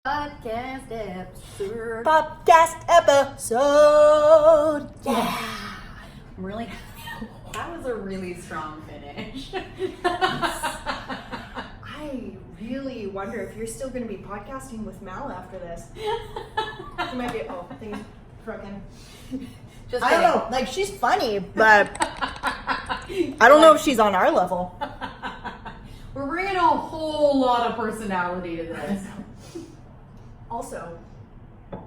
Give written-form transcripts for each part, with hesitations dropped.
Podcast episode. Podcast episode. Yeah. I'm really. That was a really strong finish. I really wonder if you're still going to be podcasting with Mal after this. She might be. Oh, things broken. Just I don't know. Like, she's funny, but I don't know if she's on our level. We're bringing a whole lot of personality to this. Also, it's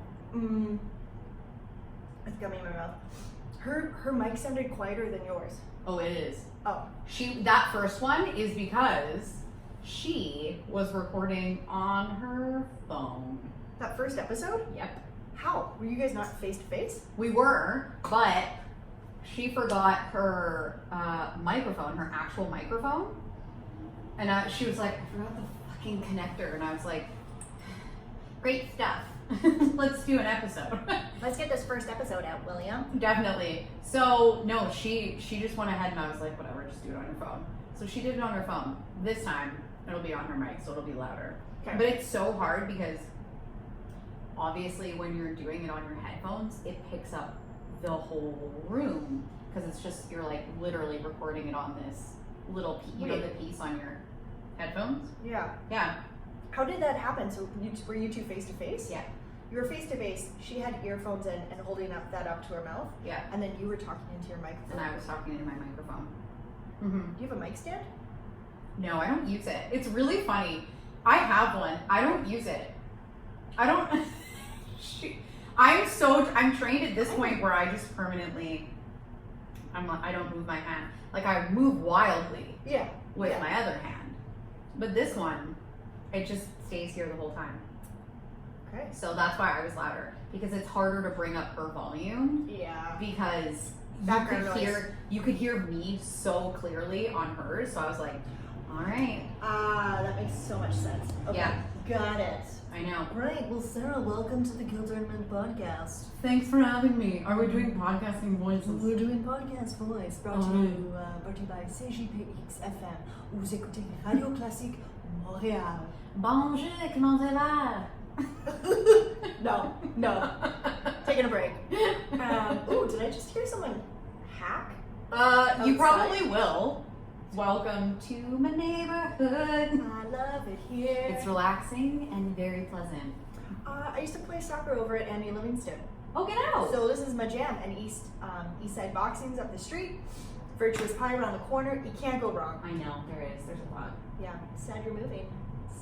gummy in my mouth. Her mic sounded quieter than yours. Oh, it is. Oh. That first one is because she was recording on her phone. That first episode? Yep. How? Were you guys not face to face? We were, but she forgot her microphone, her actual microphone. And she was like, I forgot the fucking connector. And I was like, great stuff. Let's do an episode. Let's get this first episode out, William. Definitely. So, no, she just went ahead and I was like, whatever, just do it on your phone. So she did it on her phone. This time, it'll be on her mic, so it'll be louder. Okay. But it's so hard because obviously when you're doing it on your headphones, it picks up the whole room because it's just, you're like literally recording it on this little piece, you know, the piece on your headphones? Yeah. Yeah. How did that happen? So were you two face to face? Yeah. You were face to face. She had earphones in and holding that up to her mouth. Yeah. And then you were talking into your microphone. And I was talking into my microphone. Mm-hmm. Do you have a mic stand? No, I don't use it. It's really funny. I have one. I don't use it. I don't. I'm trained at this point where I just permanently. I don't move my hand. Like I move wildly. Yeah. With my other hand, but this one, it just stays here the whole time. Okay. So that's why I was louder because it's harder to bring up her volume. Yeah. Because you could hear me so clearly on hers. So I was like, all right. That makes so much sense. Okay. Yeah. Got it. I know. Right. Well, Sarah, welcome to the KILTER&MINT podcast. Thanks for having me. Are we doing podcasting voices? We're doing podcast voice brought to you by CJPX FM. Vous écoutez Radio Classique Montréal. Bonjour, comment ça va? No. Taking a break. Ooh, did I just hear someone hack? You probably will. Welcome to my neighborhood. I love it here. It's relaxing and very pleasant. I used to play soccer over at Andy Livingston. Oh, get out! So this is my jam, and East Side Boxing's up the street. Virtuous Pie around the corner. You can't go wrong. I know, there is. There's a lot. Yeah, sad you're moving.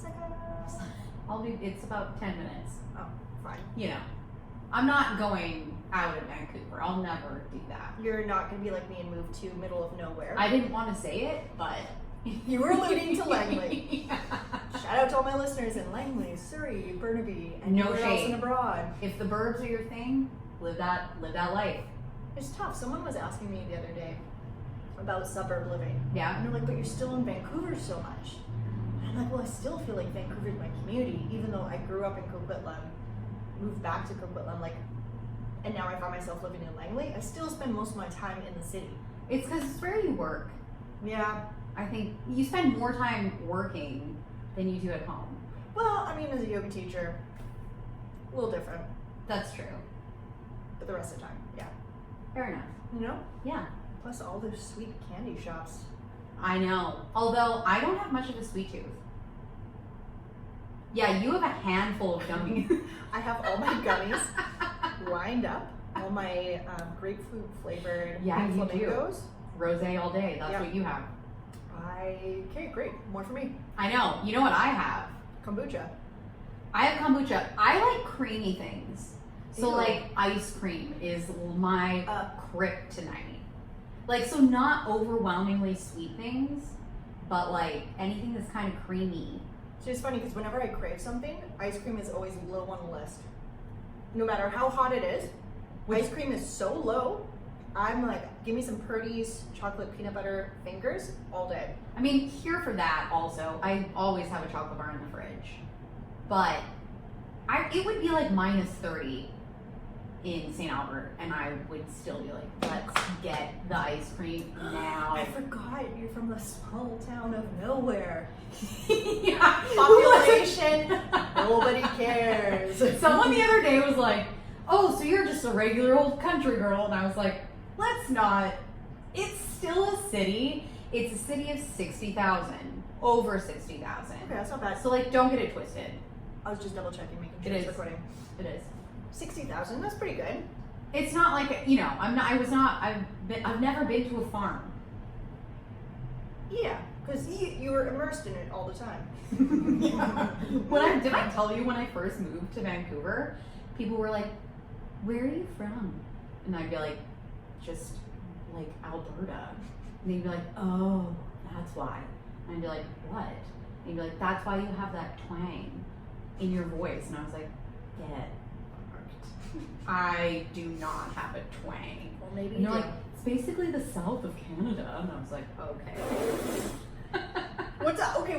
Suckers. It's about 10 minutes. Oh, fine. You know, I'm not going out of Vancouver. I'll never do that. You're not going to be like me and move to middle of nowhere. I didn't want to say it, but... You were alluding to Langley. Yeah. Shout out to all my listeners in Langley, Surrey, Burnaby, and No everywhere else shade. and abroad. If the burbs are your thing, live that life. It's tough. Someone was asking me the other day about suburb living. Yeah. And they're like, but you're still in Vancouver so much. And I'm like, well, I still feel like Vancouver's my community, even though I grew up in Coquitlam, moved back to Coquitlam, and now I find myself living in Langley. I still spend most of my time in the city. It's because it's where you work. Yeah. I think you spend more time working than you do at home. Well, I mean, as a yoga teacher, a little different. That's true. But the rest of the time, yeah. Fair enough. You know? Yeah. Plus all those sweet candy shops. I know. Although I don't have much of a sweet tooth. Yeah, you have a handful of gummies. I have all my gummies lined up. All my grapefruit flavored flamingos. Rosé all day. That's what you have. Okay, great. More for me. I know. You know what I have? Kombucha. I have kombucha. I like creamy things. So Ew. like ice cream is my kryptonite. Like, so not overwhelmingly sweet things, but like anything that's kind of creamy. So it's funny because whenever I crave something, ice cream is always low on the list. No matter how hot it is, ice cream is so low. I'm like, give me some Purdy's chocolate peanut butter fingers all day. I mean, here for that also, I always have a chocolate bar in the fridge. But it would be like minus 30 in St. Albert, and I would still be like, let's get the ice cream now. I forgot you're from the small town of nowhere. Yeah. Population Nobody cares. Someone the other day was like, oh, so you're just a regular old country girl. And I was like, let's not. It's still a city. It's a city of 60,000. Over 60,000. Okay, that's not bad. So, like, don't get it twisted. I was just double checking, making sure It it's is. recording. It is. 60,000, that's pretty good. It's not like, you know, I've never been to a farm. Yeah, because you were immersed in it all the time. Did I tell you when I first moved to Vancouver, people were like, where are you from? And I'd be like, just like Alberta. And they'd be like, oh, that's why. And I'd be like, what? And they'd be like, that's why you have that twang in your voice. And I was like, get fucked. I do not have a twang. Well, maybe And you they're do. like, it's basically the south of Canada. And I was like, okay.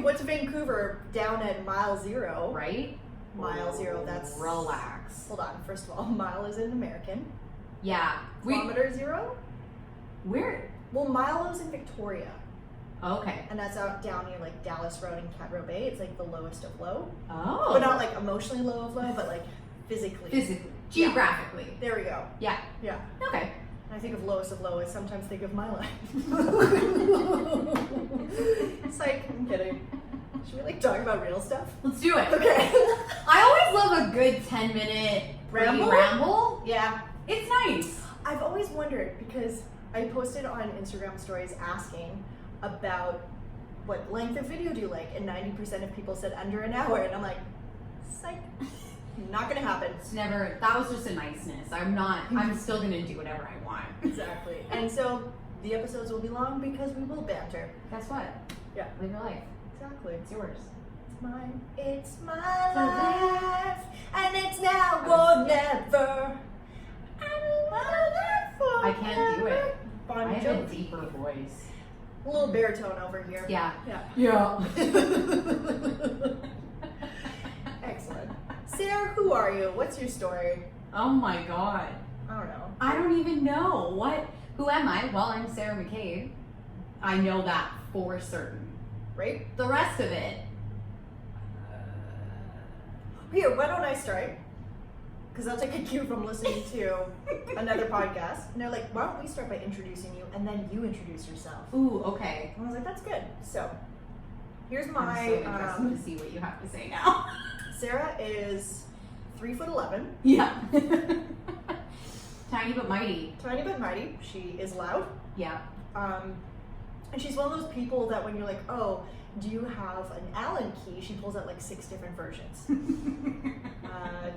What's Vancouver down at mile zero? Right? Mile zero, that's... Relax. Hold on, first of all, mile is in American. Yeah. Kilometer zero? Where? Well, mile is in Victoria. Okay. And that's out down near like Dallas Road and Cadro Bay. It's like the lowest of low. Oh. But not like emotionally low of low, but like physically. Physically. Geographically. There we go. Yeah. Yeah. Okay. I think of lowest of low, I sometimes think of my life. It's like, I'm kidding. Should we like talk about real stuff? Let's do it. Okay. I always love a good 10-minute ramble. Yeah. It's nice. I've always wondered because I posted on Instagram stories asking about what length of video do you like, and 90% of people said under an hour, and I'm like, psych, not gonna happen. It's never, that was just a niceness. I'm still gonna do whatever I want. Exactly. And so the episodes will be long because we will banter. Guess what? Yeah. Live your life. Exactly. It's yours. It's mine. It's my life, and it's now or never. I can't do it. Bon I have a Jovi. deeper voice. A little baritone over here. Yeah. Yeah. Yeah. Excellent. Sarah, who are you? What's your story? Oh my god. I don't know. I don't even know. Who am I? Well, I'm Sara McCabe. I know that for certain. Right? The rest of it. Here, why don't I start? Because I'll take a cue from listening to another podcast. And they're like, why don't we start by introducing you and then you introduce yourself? Ooh, okay. And I was like, that's good. So, here's I'm my. so interested to see what you have to say now. Sarah is 3'11", Yeah. Tiny but mighty. tiny but mighty. She is loud. Yeah. And she's one of those people that when you're like, oh, do you have an Allen key? She pulls out like 6 different versions.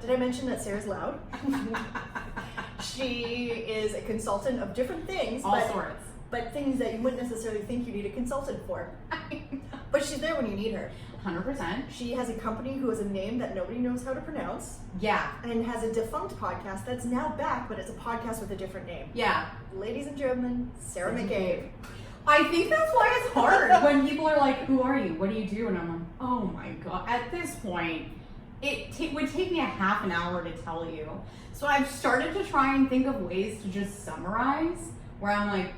Did I mention that Sarah's loud? She is a consultant of different things. All sorts. But things that you wouldn't necessarily think you need a consultant for. But she's there when you need her. 100%. She has a company who has a name that nobody knows how to pronounce. Yeah. And has a defunct podcast that's now back, but it's a podcast with a different name. Yeah. Ladies and gentlemen, Sara McCabe. I think that's why it's hard when people are like, who are you? What do you do? And I'm like, oh my god. At this point, it would take me a half an hour to tell you. So I've started to try and think of ways to just summarize, where I'm like,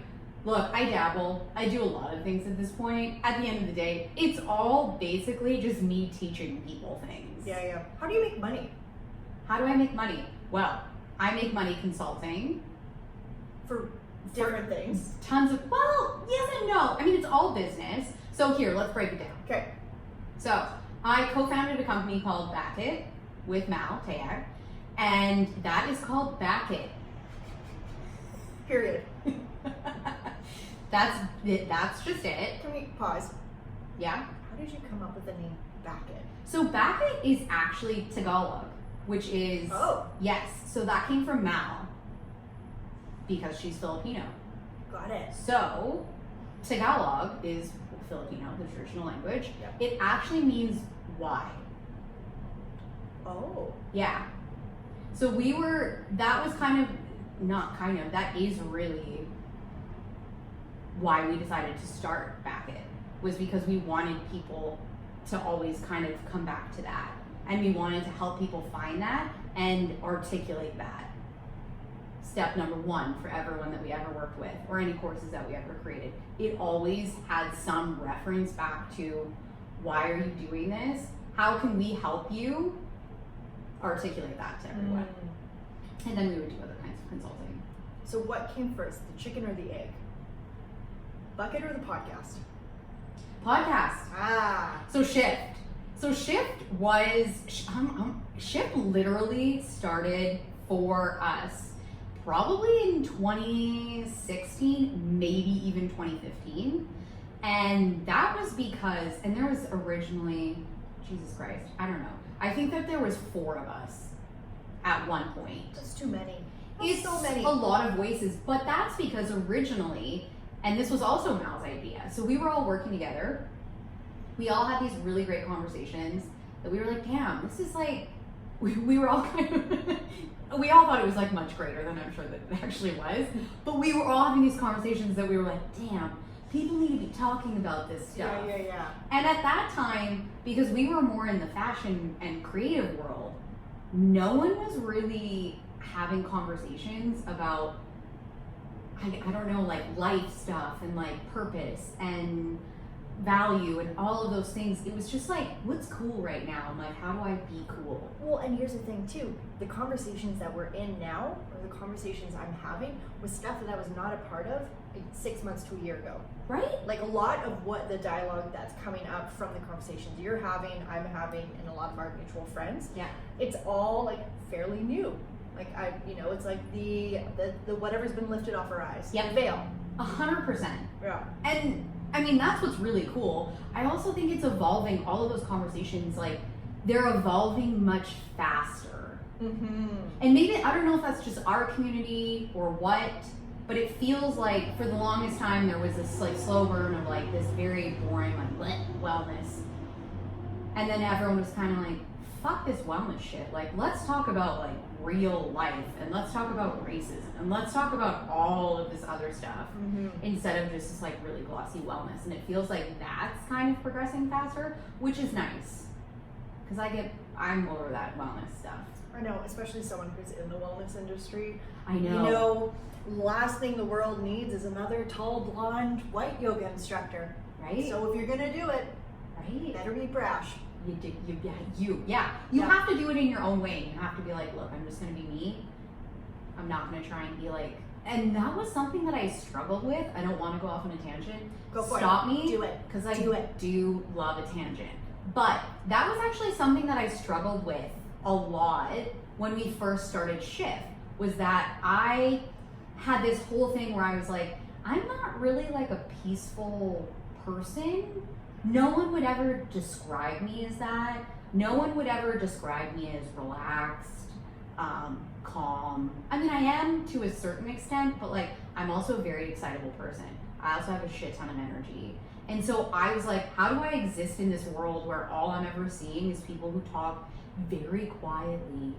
look, I dabble. I do a lot of things at this point. At the end of the day, it's all basically just me teaching people things. Yeah. How do you make money? How do I make money? Well, I make money consulting. For different things. Tons of, well, yes and no. I mean, it's all business. So here, let's break it down. Okay. So I co-founded a company called Bakit with Mal Tayak, and that is called Bakit. Period. That's it. That's just it. Can we pause? Yeah. How did you come up with the name Bakit? So Bakit is actually Tagalog, which is yes. So that came from Mal because she's Filipino. Got it. So Tagalog is Filipino, the traditional language. Yep. It actually means why. Oh. Yeah. So that was that is really why we decided to start Bakit, was because we wanted people to always kind of come back to that. And we wanted to help people find that and articulate that. Step number 1 for everyone that we ever worked with, or any courses that we ever created. It always had some reference back to, why are you doing this? how can we help you articulate that to everyone? And then we would do other kinds of consulting. So what came first, the chicken or the egg? Bucket or the podcast? Podcast. Ah. So Shift. So Shift was, Shift literally started for us probably in 2016, maybe even 2015. And that was because, and there was originally, Jesus Christ, I don't know. I think that there was 4 of us at one point. That's too many. It's so many. a lot of voices, but that's because originally, and this was also Mal's idea. So we were all working together. We all had these really great conversations that we were like, damn, this is like, we were all kind of, we all thought it was like much greater than I'm sure that it actually was. But we were all having these conversations that we were like, damn, people need to be talking about this stuff. Yeah. And at that time, because we were more in the fashion and creative world, no one was really having conversations about, I don't know, like life stuff and like purpose and value and all of those things. It was just like, what's cool right now? And like, how do I be cool? Well, and here's the thing too, the conversations that we're in now, or the conversations I'm having, was stuff that I was not a part of like 6 months to a year ago. Right? Like a lot of what the dialogue that's coming up from the conversations you're having, I'm having, and a lot of our mutual friends, Yeah. it's all like fairly new. Like it's like the whatever's been lifted off our eyes. Yep. The veil. 100%. Yeah. And I mean, that's what's really cool. I also think it's evolving. All of those conversations, like, they're evolving much faster. Mm-hmm. And maybe, I don't know if that's just our community or what, but it feels like for the longest time there was this like slow burn of like this very boring like wellness. And then everyone was kind of like, fuck this wellness shit. Like, let's talk about like real life, and let's talk about racism, and let's talk about all of this other stuff instead of just this like really glossy wellness. And it feels like that's kind of progressing faster, which is nice. Because I'm over that wellness stuff. I know, especially someone who's in the wellness industry. I know. You know, last thing the world needs is another tall, blonde, white yoga instructor. Right? So if you're gonna do it, Right? better be brash. You have to do it in your own way. You have to be like, look, I'm just gonna be me. I'm not gonna try and be like, and that was something that I struggled with. I don't want to go off on a tangent. Go for it. Stop me. Do it. Because I Do it. do love a tangent. But that was actually something that I struggled with a lot when we first started Shift, was that I had this whole thing where I was like, I'm not really like a peaceful person. No one would ever describe me as that. No one would ever describe me as relaxed, calm. I mean, I am to a certain extent, but like, I'm also a very excitable person. I also have a shit ton of energy. And so I was like, how do I exist in this world where all I'm ever seeing is people who talk very quietly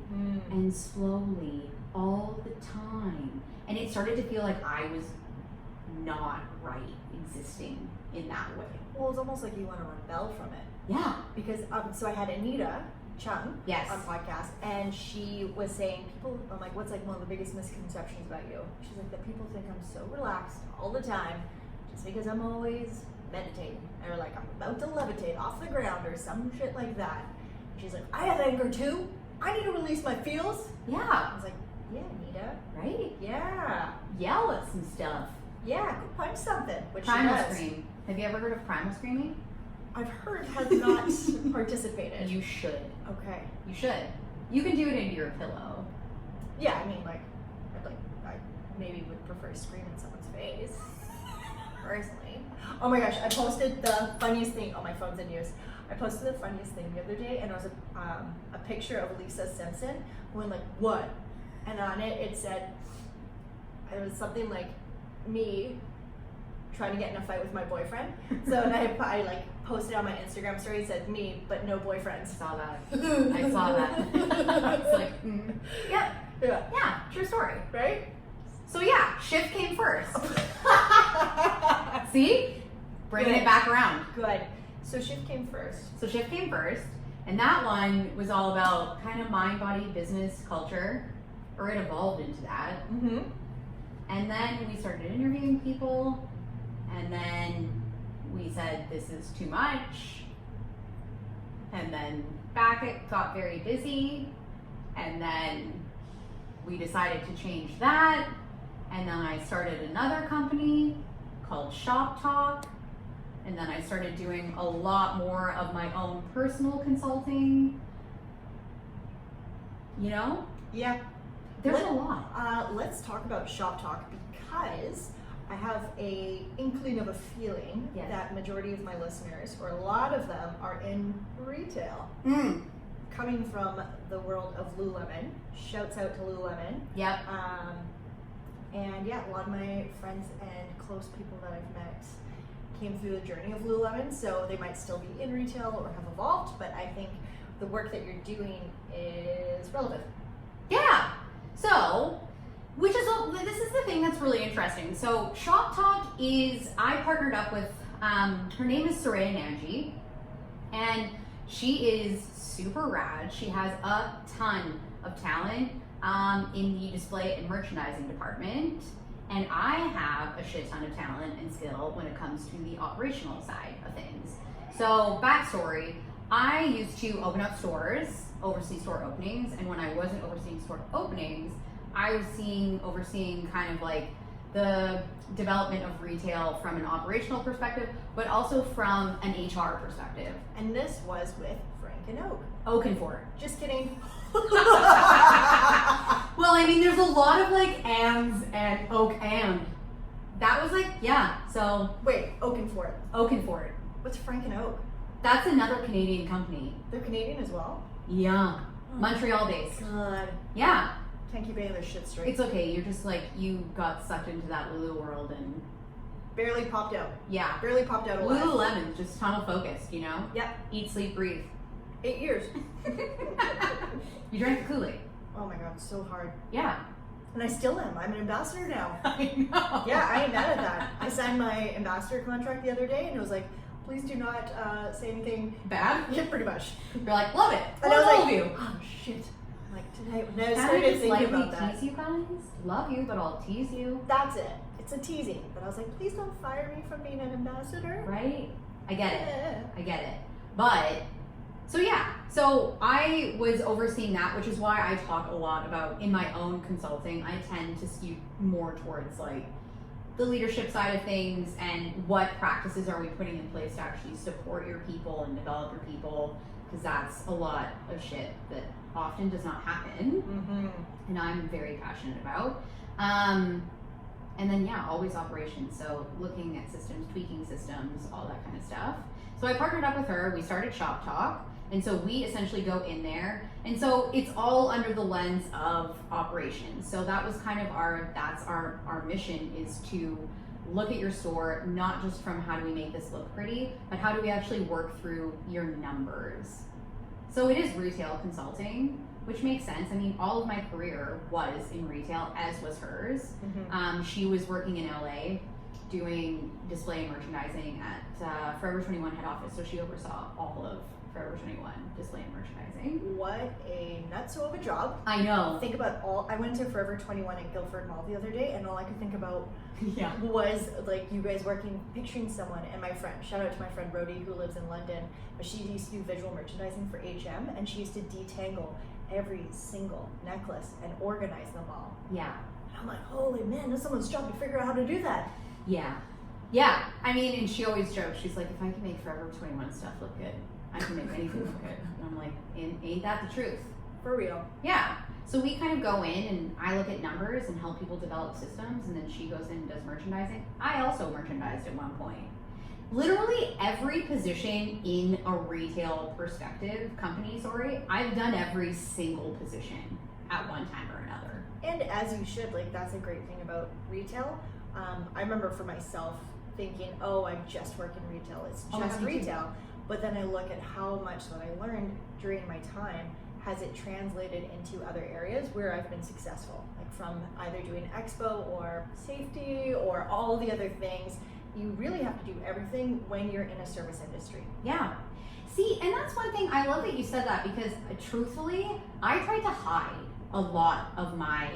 and slowly all the time? And it started to feel like I was not right existing in that way. Well, it's almost like you want to rebel from it. Yeah. Because, so I had Anita Chung Yes. on podcast, and she was saying, I'm like, what's like one of the biggest misconceptions about you? She's like, that people think I'm so relaxed all the time just because I'm always meditating. Or like, I'm about to levitate off the ground or some shit like that. She's like, I have anger too. I need to release my feels. Yeah. I was like, yeah, Anita. Right? Yeah. Yell at some stuff. Yeah, go punch something. Which Primal she does. scream. Have you ever heard of primal screaming? I've heard, have not participated. You should. Okay. You should. You can do it into your pillow. Yeah, I mean, like, I maybe would prefer to scream in someone's face. Personally. Oh my gosh, I posted the funniest thing. Oh, my phone's in use. I posted the funniest thing the other day, and it was a picture of Lisa Simpson going like, what? And on it said, it was something like me trying to get in a fight with my boyfriend. So and I like posted on my Instagram story, it said me, but no boyfriends. Saw that. I saw that. I was like, yep. Yeah, true story. Right? So yeah, Shift came first. See? Bringing Good. it back around. Good. So Shift came first. So Shift came first, and that one was all about kind of mind, body, business, culture, or it evolved into that. Mm-hmm. And then we started interviewing people, and then we said, this is too much. And and then Bakit got very busy, and then we decided to change that, and then I started another company called Shop Talk, and then I started doing a lot more of my own personal consulting. You know? Yeah. There's a lot. Let's talk about Shop Talk, because I have a inkling of a feeling that majority of my listeners, or a lot of them, are in retail. Coming from the world of Lululemon, shouts out to Lululemon. Yep. And yeah, a lot of my friends and close people that I've met came through the journey of Lululemon, so they might still be in retail or have evolved, but I think the work that you're doing is relevant. Yeah. So, this is the thing that's really interesting. So, Shop Talk is, I partnered up with, her name is Sara McCabe, and she is super rad. She has a ton of talent in the display and merchandising department, and I have a shit ton of talent and skill when it comes to the operational side of things. So, backstory, I used to open up stores, oversee store openings, and when I wasn't overseeing store openings, I was overseeing kind of like the development of retail from an operational perspective, but also from an HR perspective. And this was with Frank and Oak. Oakenford. Just kidding. Well, I mean, there's a lot of like ands and oak and. That was like, yeah, so. Wait, Oakenford. Oakenford. What's Frank and Oak? That's another Canadian company. They're Canadian as well? Yeah. Montreal based. God. Yeah. Can't keep any of their shit straight. It's okay, you're just like, you got sucked into that Lulu world and. Barely popped out. Yeah. Barely popped out alive. Lululemon's just tunnel focused, you know? Yep. Eat, sleep, breathe. 8 years. You drank the Kool-Aid. Oh my god, so hard. Yeah. And I still am. I'm an ambassador now. I know. Yeah, I ain't mad at that. I signed my ambassador contract the other day, and it was like, please do not say anything Bad? Yeah, pretty much. You're like, love it. And I was Love like, you. oh shit. Like today, when I Can I started just thinking lightly about that. tease you guys? Love you, but I'll tease you. That's it. It's a teasing. But I was like, please don't fire me from being an ambassador. Right? I get it. Yeah. I get it. But, so yeah. So I was overseeing that, which is why I talk a lot about, in my own consulting, I tend to skew more towards like the leadership side of things and what practices are we putting in place to actually support your people and develop your people, because that's a lot of shit that often does not happen. Mm-hmm. And I'm very passionate about. And then yeah, always operations. So looking at systems, tweaking systems, all that kind of stuff. So I partnered up with her, we started Shop Talk. And so we essentially go in there. And so it's all under the lens of operations. So that was kind of our mission, is to look at your store, not just from how do we make this look pretty, but how do we actually work through your numbers. So it is retail consulting, which makes sense. I mean, all of my career was in retail, as was hers. Mm-hmm. She was working in LA doing display and merchandising at Forever 21 head office. So she oversaw all of Forever 21 display and merchandising. What a nutso of a job. I know. Think about I went to Forever 21 at Guildford Mall the other day, and all I could think about Yeah. was like you guys working, picturing someone, and my friend, shout out to my friend Rhodey who lives in London, but she used to do visual merchandising for HM, and she used to detangle every single necklace and organize them all. Yeah. And I'm like, holy man, that's someone's job to figure out how to do that. Yeah. Yeah. I mean, and she always jokes, she's like, if I can make Forever 21 stuff look good, I can make anything look good. And I'm like, ain't that the truth? For real. Yeah. So we kind of go in and I look at numbers and help people develop systems, and then she goes in and does merchandising. I also merchandised at one point. Literally every position in a retail company, I've done every single position at one time or another. And as you should, like that's a great thing about retail. I remember for myself thinking, oh, I just work in retail. It's just retail. But then I look at how much that I learned during my time, has it translated into other areas where I've been successful, like from either doing expo or safety or all the other things. You really have to do everything when you're in a service industry. Yeah. See, and that's one thing, I love that you said that, because truthfully, I tried to hide a lot of my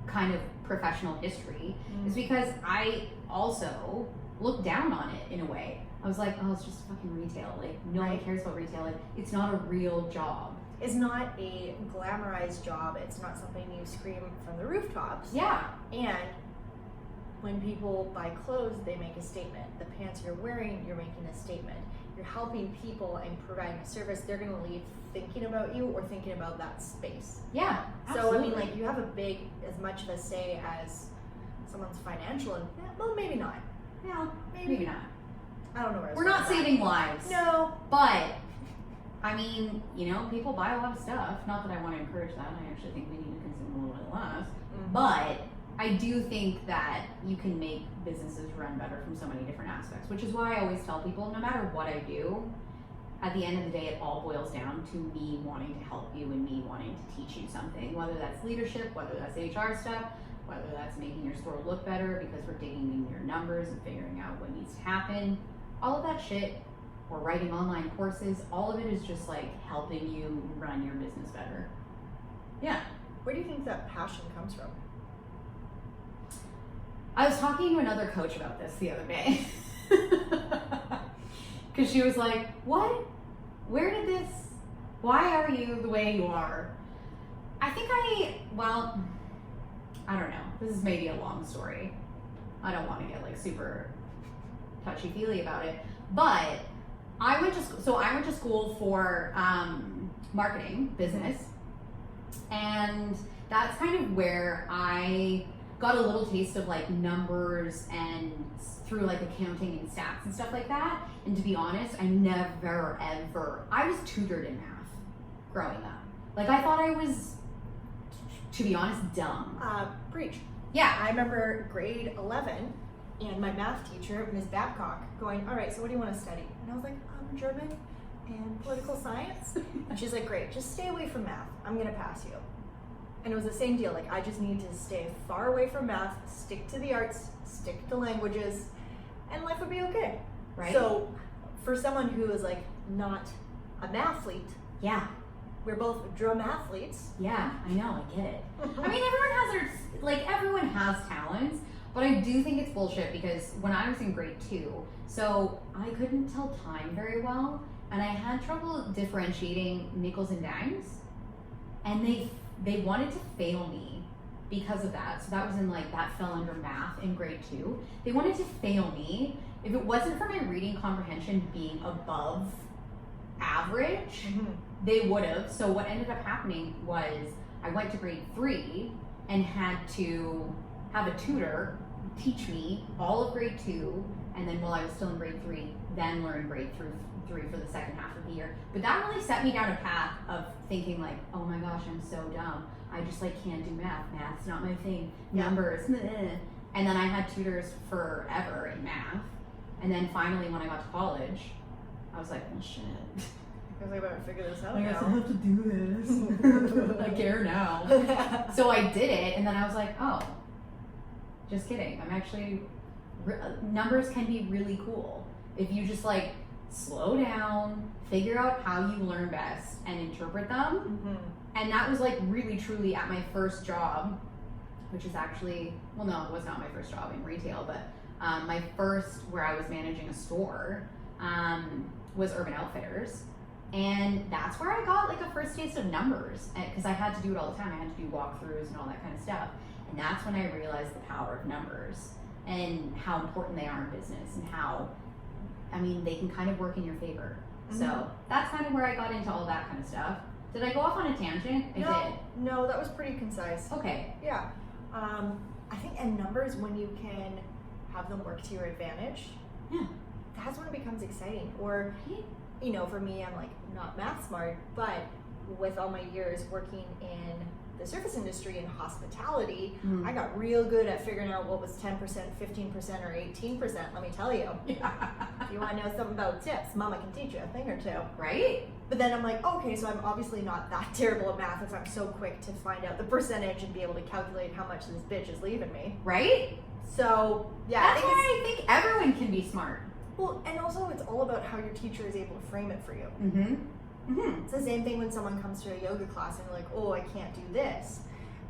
kind of professional history, is because I also look down on it in a way. I was like, oh, it's just fucking retail. Like, no one cares about retail. Like, it's not a real job. It's not a glamorized job. It's not something you scream from the rooftops. Yeah. And when people buy clothes, they make a statement. The pants you're wearing, you're making a statement. You're helping people and providing a service. They're going to leave thinking about you or thinking about that space. Yeah. So, I mean, like, you have a big, as much of a say as someone's financial, and well, maybe not. Yeah, maybe not. I don't know where I was We're going not with saving lives. No. But, I mean, you know, people buy a lot of stuff. Not that I want to encourage that. I actually think we need to consume a little bit less. Mm-hmm. But I do think that you can make businesses run better from so many different aspects, which is why I always tell people, no matter what I do, at the end of the day, it all boils down to me wanting to help you and me wanting to teach you something, whether that's leadership, whether that's HR stuff, whether that's making your store look better because we're digging in your numbers and figuring out what needs to happen, all of that shit, or writing online courses, all of it is just like helping you run your business better. Yeah. Where do you think that passion comes from? I was talking to another coach about this the other day. Because she was like, what? Where did this, why are you the way you are? I think I don't know. This is maybe a long story. I don't want to get like super touchy-feely about it. But I went to school for marketing, business. And that's kind of where I got a little taste of like numbers and through like accounting and stats and stuff like that. And to be honest, I was tutored in math growing up. Like I thought I was, to be honest, dumb. Preach. Yeah. I remember grade 11 and my math teacher, Ms. Babcock, going, all right, so what do you want to study? And I was like, German and political science. And she's like, great, just stay away from math. I'm going to pass you. And it was the same deal. Like, I just need to stay far away from math, stick to the arts, stick to languages, and life would be okay. Right. So, for someone who is like not a mathlete, yeah, we're both drum athletes. Yeah, I know, I get it. I mean, everyone has talents, but I do think it's bullshit because when I was in grade 2, so I couldn't tell time very well, and I had trouble differentiating nickels and dimes, and they wanted to fail me because of that. So that was that fell under math in grade 2. They wanted to fail me. If it wasn't for my reading comprehension being above average, they would have. So what ended up happening was I went to grade 3 and had to have a tutor teach me all of grade 2, and then while I was still in grade 3, then learn grade 3 for the second half of the year. But that really set me down a path of thinking like, oh my gosh, I'm so dumb. I just can't do math. Math's not my thing. Yeah. Numbers. And then I had tutors forever in math. And then finally when I got to college, I was like, well, shit. I was like, I better figure this out I guess now. I have to do this. I care now. So I did it, and then I was like, oh, just kidding. I'm actually, numbers can be really cool. If you just slow down, figure out how you learn best, and interpret them. And that was really truly at my first job, which is actually, well, no, it was not my first job in retail, but my first where I was managing a store was Urban Outfitters. And that's where I got a first taste of numbers, because I had to do it all the time. I had to do walkthroughs and all that kind of stuff. And that's when I realized the power of numbers and how important they are in business and how, they can kind of work in your favor. So that's kind of where I got into all that kind of stuff. Did I go off on a tangent? I did. No, that was pretty concise. Okay. Yeah. I think in numbers, when you can have them work to your advantage, that's when it becomes exciting. Or, for me, I'm not math smart, but with all my years working in the service industry and hospitality, I got real good at figuring out what was 10%, 15%, or 18%, let me tell you. If you want to know something about tips, Mama can teach you a thing or two. Right? But then I'm okay, so I'm obviously not that terrible at math if I'm so quick to find out the percentage and be able to calculate how much this bitch is leaving me. Right? So, yeah. That's why I think everyone can be smart. Well, and also it's all about how your teacher is able to frame it for you. It's the same thing when someone comes to a yoga class and they're oh, I can't do this.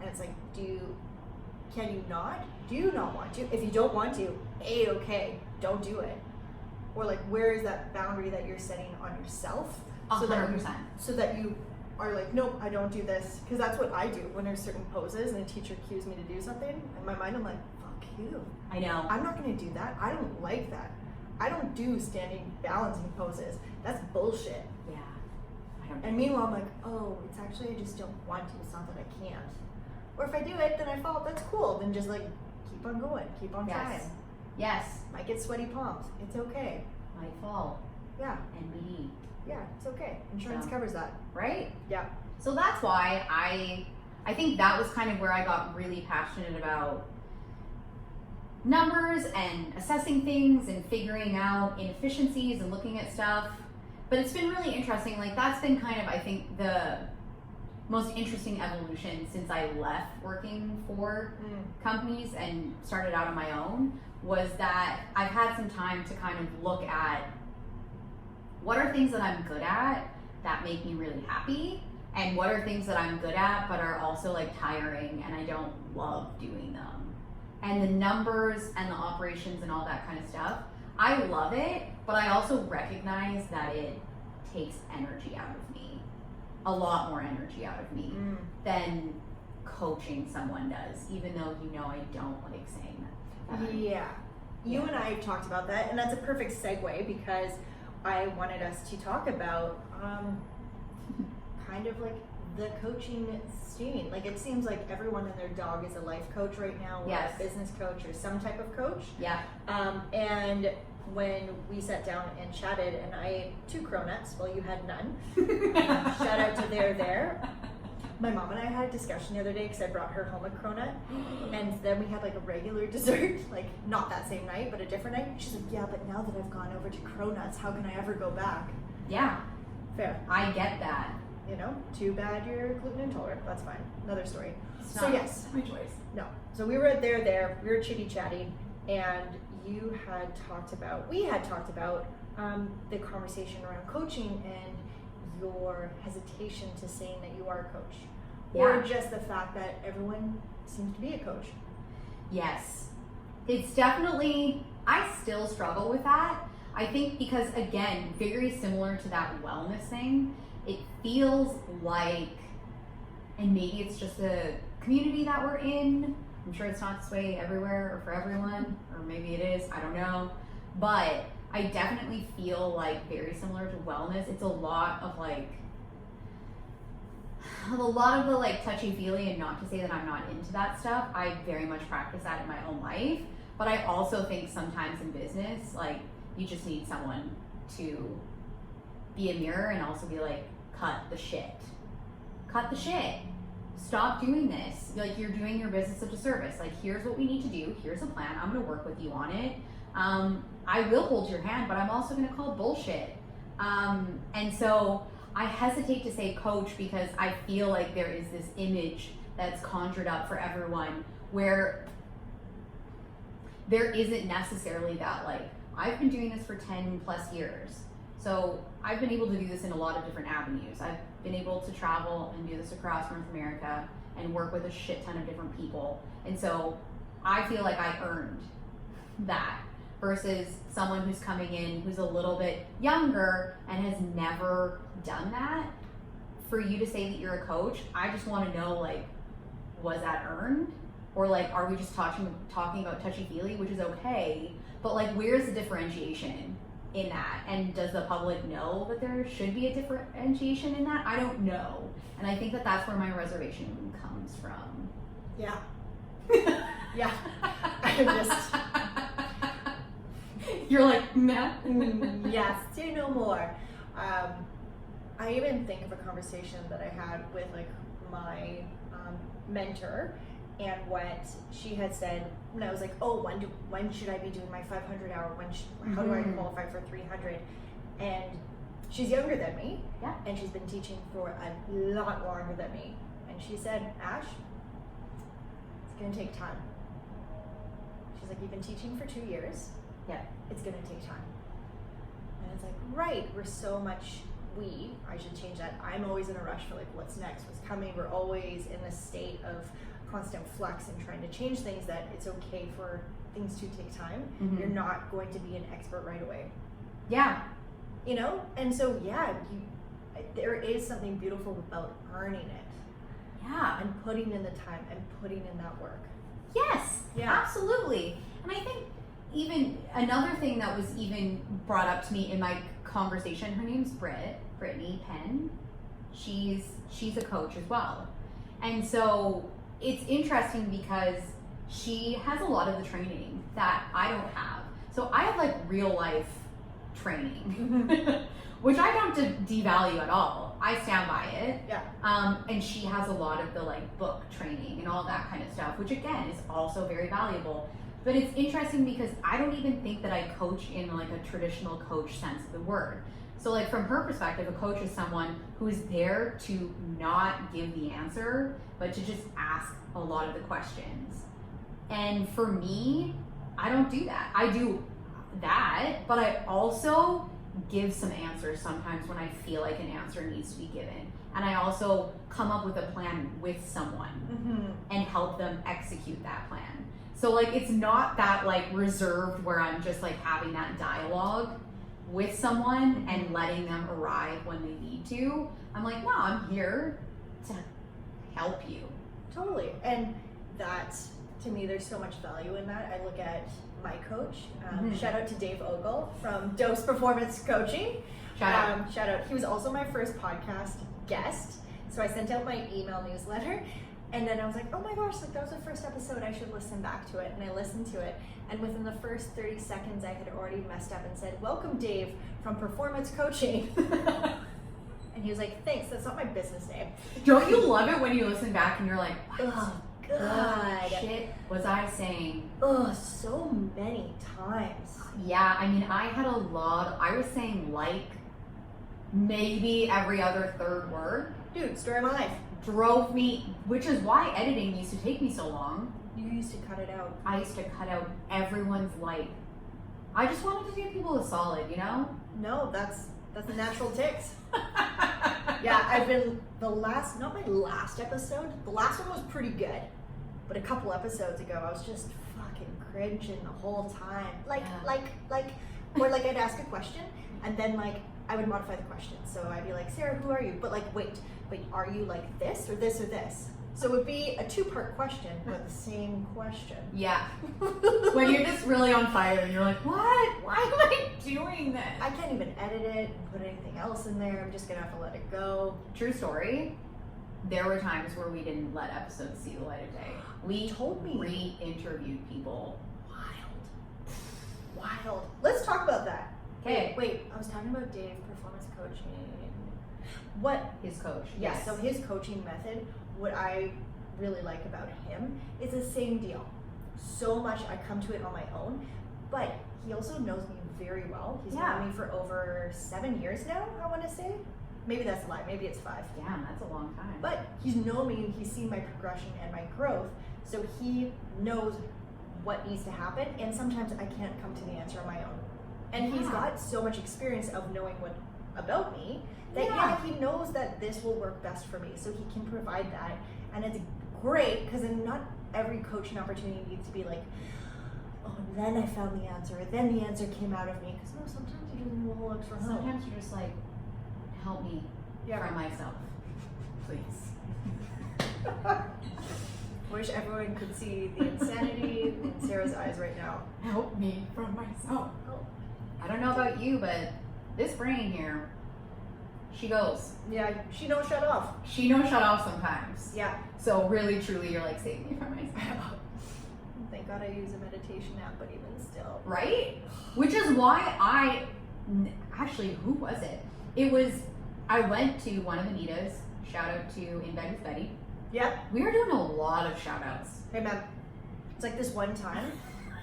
And it's can you not? Do you not want to? If you don't want to, okay, don't do it. or like where is that boundary that you're setting on yourself, so 100%. that you are like, nope, I don't do this, because that's what I do when there's certain poses and a teacher cues me to do something. In my mind, I'm like, fuck you. I know. I'm not going to do that. I don't like that. I don't do standing balancing poses. That's bullshit. Yeah. And meanwhile, I'm like, oh, it's actually I just don't want to. It's not that I can't. Or if I do it, then I fall. That's cool. Then just like keep on going, keep on trying. Yes. Might get sweaty palms. It's okay. Might fall. Yeah. NBD. Yeah, it's okay. Insurance covers that. Right? Yeah. So that's why I think that was kind of where I got really passionate about numbers and assessing things and figuring out inefficiencies and looking at stuff. But it's been really interesting. Like that's been kind of, I think, the most interesting evolution since I left working for companies and started out on my own, was that I've had some time to kind of look at what are things that I'm good at that make me really happy, and what are things that I'm good at but are also like tiring and I don't love doing them. And the numbers and the operations and all that kind of stuff, I love it, but I also recognize that it takes energy out of me, a lot more energy out of me than coaching someone does, even though I don't like saying that. Yeah. You and I have talked about that, and that's a perfect segue, because I wanted us to talk about kind of like the coaching scene. Like it seems like everyone and their dog is a life coach right now, or a business coach or some type of coach. Yeah. And when we sat down and chatted, and I ate 2 cronuts while you had none. Shout out to there. My mom and I had a discussion the other day because I brought her home a cronut, and then we had like a regular dessert, like not that same night, but a different night. She's like, yeah, but now that I've gone over to cronuts, how can I ever go back? Yeah. Fair. I get that. You know, too bad you're gluten intolerant. That's fine. Another story. It's So not yes. my choice. No. So we were at there, we were chitty chatting, and we had talked about the conversation around coaching and your hesitation to saying that you are a coach. Or just the fact that everyone seems to be a coach. Yes. It's definitely, I still struggle with that. I think because, again, very similar to that wellness thing, it feels like, and maybe it's just the community that we're in, I'm sure it's not this way everywhere or for everyone, or maybe it is, I don't know, but I definitely feel like very similar to wellness. It's a lot of the like touchy-feely, and not to say that I'm not into that stuff. I very much practice that in my own life, but I also think sometimes in business, like, you just need someone to be a mirror and also be like, cut the shit. Stop doing this. Like, you're doing your business a disservice. Like, here's what we need to do. Here's a plan. I'm going to work with you on it. I will hold your hand, but I'm also going to call bullshit. And so I hesitate to say coach, because I feel like there is this image that's conjured up for everyone where there isn't necessarily that, like, I've been doing this for 10 plus years. So I've been able to do this in a lot of different avenues. I've been able to travel and do this across North America and work with a shit ton of different people. And so I feel like I earned that, versus someone who's coming in who's a little bit younger and has never done that. For you to say that you're a coach, I just want to know, like, was that earned? Or like, are we just talking about touchy-feely, which is okay, but like, where's the differentiation in that? And does the public know that there should be a differentiation in that? I don't know. And I think that that's where my reservation comes from. Yeah. Yeah. I'm just... You're like, no. Yes, say no more. I even think of a conversation that I had with like my mentor, and what she had said when I was like, oh, when should I be doing my 500 hour? How do I qualify for 300? And she's younger than me, and she's been teaching for a lot longer than me. And she said, Ash, it's gonna take time. She's like, you've been teaching for 2 years. Yeah. It's gonna take time. And it's like, right, we're so much, I should change that. I'm always in a rush for like, what's next, what's coming. We're always in this state of constant flux and trying to change things, that it's okay for things to take time. You're not going to be an expert right away. Yeah. You know? And so, yeah, there is something beautiful about earning it Yeah. and putting in the time and putting in that work. Yes, Yeah. absolutely. And I think even another thing that was even brought up to me in my conversation, her name's Brittany Penn. She's a coach as well. And so it's interesting because she has a lot of the training that I don't have. So I have like real life training, which I don't devalue at all. I stand by it. Yeah. And she has a lot of the like book training and all that kind of stuff, which again is also very valuable. But it's interesting because I don't even think that I coach in like a traditional coach sense of the word. So like from her perspective, a coach is someone who is there to not give the answer, but to just ask a lot of the questions. And for me, I don't do that. I do that, but I also give some answers sometimes when I feel like an answer needs to be given. And I also come up with a plan with someone and help them execute that plan. So like it's not that like reserved where I'm just like having that dialogue with someone and letting them arrive when they need to. I'm like, no, I'm here to help you. Totally. And that, to me, there's so much value in that. I look at my coach. Shout out to Dave Ogle from Dose Performance Coaching. Shout out. He was also my first podcast guest. So I sent out my email newsletter. And then I was like, oh my gosh, like that was the first episode, I should listen back to it. And I listened to it. And within the first 30 seconds, I had already messed up and said, welcome, Dave, from Performance Coaching. And he was like, thanks, that's not my business name. Don't you love it when you listen back and you're like, Oh, God. shit was I saying? Oh, so many times. Yeah, I mean, I was saying like maybe every other third word. Dude, story of my life. Drove me, which is why editing used to take me so long. You used to cut it out. I used to cut out everyone's life. I just wanted to do people a solid, you know? No, that's the natural tics. Yeah, I've been not my last episode. The last one was pretty good. But a couple episodes ago, I was just fucking cringing the whole time. Or like I'd ask a question and then like I would modify the question. So I'd be like, Sarah, who are you? But like, wait, are you like this or this or this? So it would be a two-part question, but the same question. Yeah. When you're just really on fire and you're like, what? Why am I doing this? I can't even edit it and put anything else in there. I'm just gonna have to let it go. True story. There were times where we didn't let episodes see the light of day. We told me. Re-interviewed people. Wild. Let's talk about that. Okay. Wait, I was talking about Dave, performance coaching. What? His coach. Yeah, so his coaching method, what I really like about him is the same deal. So much I come to it on my own, but he also knows me very well. He's known me for over 7 years now, I want to say. Maybe that's a lie, maybe it's 5. Yeah, that's a long time. But he's known me and he's seen my progression and my growth, so he knows what needs to happen, and sometimes I can't come to the answer on my own. And he's got so much experience of knowing what about me that he knows that this will work best for me, so he can provide that. And it's great because then not every coaching opportunity needs to be like, oh, and then I found the answer, or then the answer came out of me. Because no, sometimes you just need to look for help. Sometimes you're just like, help me from myself, please. Wish everyone could see the insanity in Sarah's eyes right now. Help me from myself. Oh. I don't know about you, but this brain here, she goes. Yeah, she don't shut off. She don't shut off sometimes. Yeah. So really, truly, you're like, save me from myself. Thank God I use a meditation app, but even still. Right? Which is why actually, who was it? I went to one of Anita's, shout out to In Bed with Betty. Yeah. We were doing a lot of shout outs. Hey man, it's like this one time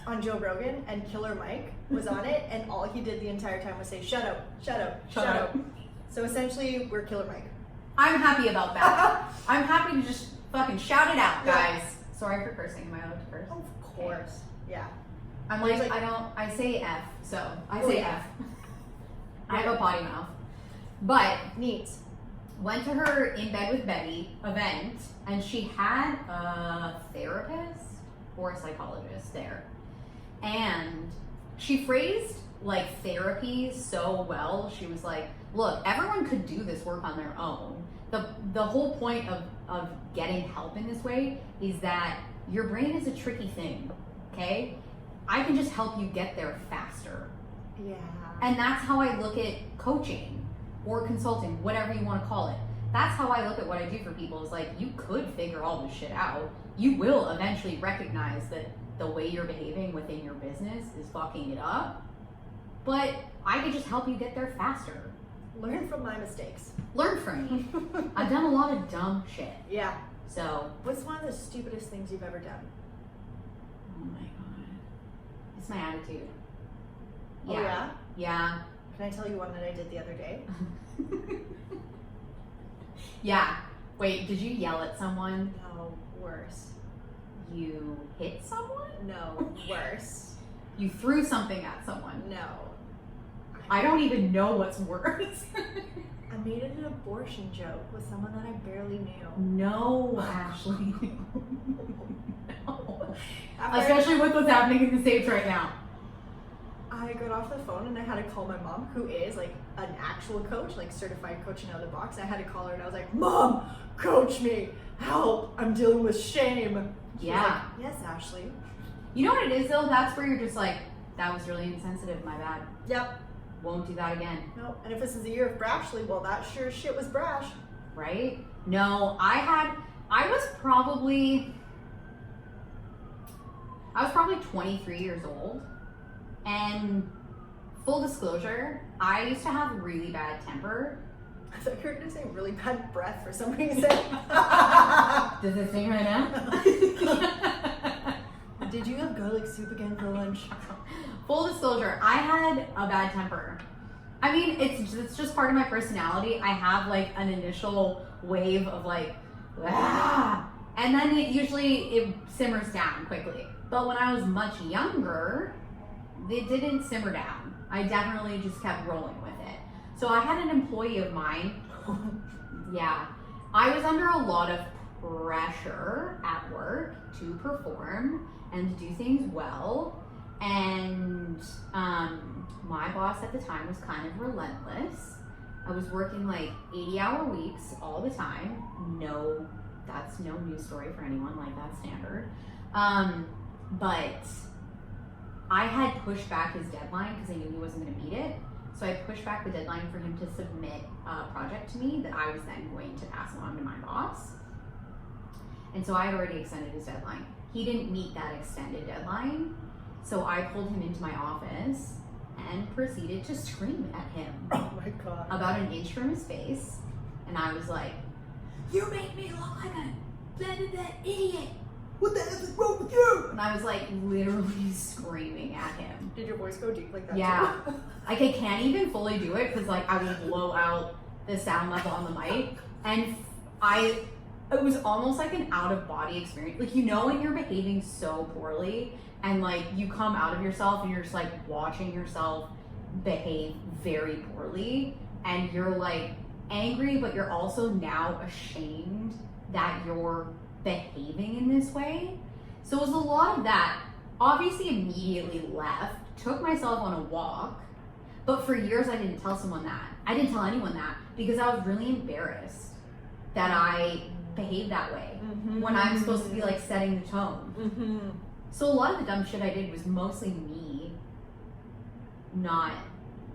on Joe Rogan and Killer Mike was on it and all he did the entire time was say, shut up, shut up, shut up. So essentially, we're Killer Mike. I'm happy about that. I'm happy to just fucking shout it out, guys. Sorry for cursing. Am I allowed to curse? Of course. Yeah. I'm like, I say F, so I say F. I have a potty mouth. But neat. Went to her In Bed with Betty event, and she had a therapist or a psychologist there. And she phrased like therapy so well. She was like, look, everyone could do this work on their own. The whole point of getting help in this way is that your brain is a tricky thing, okay? I can just help you get there faster. Yeah. And that's how I look at coaching or consulting, whatever you want to call it. That's how I look at what I do for people, is like, you could figure all this shit out. You will eventually recognize that the way you're behaving within your business is fucking it up. But I could just help you get there faster. Learn from my mistakes. Learn from me. I've done a lot of dumb shit. Yeah. So. What's one of the stupidest things you've ever done? Oh my God. It's my attitude. Oh, yeah? Yeah. Can I tell you one that I did the other day? Yeah. Wait, did you yell at someone? No, worse. You hit someone? No, worse. You threw something at someone? No. I don't even know what's worse. I made an abortion joke with someone that I barely knew. No, Ashley. No. After Especially with what's happening in the States right now. I got off the phone and I had to call my mom, who is like an actual coach, like certified coaching out of the box. I had to call her and I was like, Mom, coach me, help, I'm dealing with shame. She was Yeah. like, yes, Ashley. You know what it is though? That's where you're just like, that was really insensitive, my bad. Yep. Won't do that again. No, and if this is a year of Brashley, well, that sure as shit was brash. Right? No, I was probably 23 years old. And full disclosure, I used to have really bad temper. I thought you were going to say really bad breath for some reason. Does it sting right now? Did you have garlic soup again for lunch? Full disclosure, I had a bad temper. I mean, it's just part of my personality. I have like an initial wave of like, ah, and then it simmers down quickly. But when I was much younger, it didn't simmer down. I definitely just kept rolling with it. So I had an employee of mine. Yeah, I was under a lot of pressure at work to perform and to do things well. And my boss at the time was kind of relentless. I was working like 80-hour weeks all the time. No, that's no news story for anyone, like that's standard. But I had pushed back his deadline because I knew he wasn't going to meet it. So I pushed back the deadline for him to submit a project to me that I was then going to pass along to my boss. And so I had already extended his deadline. He didn't meet that extended deadline. So I pulled him into my office and proceeded to scream at him. Oh my God. About an inch from his face. And I was like, you make me look like a blah, idiot. What the F is wrong with you? And I was like literally screaming at him. Did your voice go deep like that? Yeah. Too? Like I can't even fully do it because like I would blow out the sound level on the mic. And it was almost like an out of body experience. Like, you know, when you're behaving so poorly and like you come out of yourself and you're just like watching yourself behave very poorly and you're like angry, but you're also now ashamed that you're behaving in this way. So it was a lot of that. Obviously immediately left, took myself on a walk, but for years I didn't tell someone that. I didn't tell anyone that because I was really embarrassed that I behaved that way when I'm supposed to be like setting the tone. So a lot of the dumb shit I did was mostly me not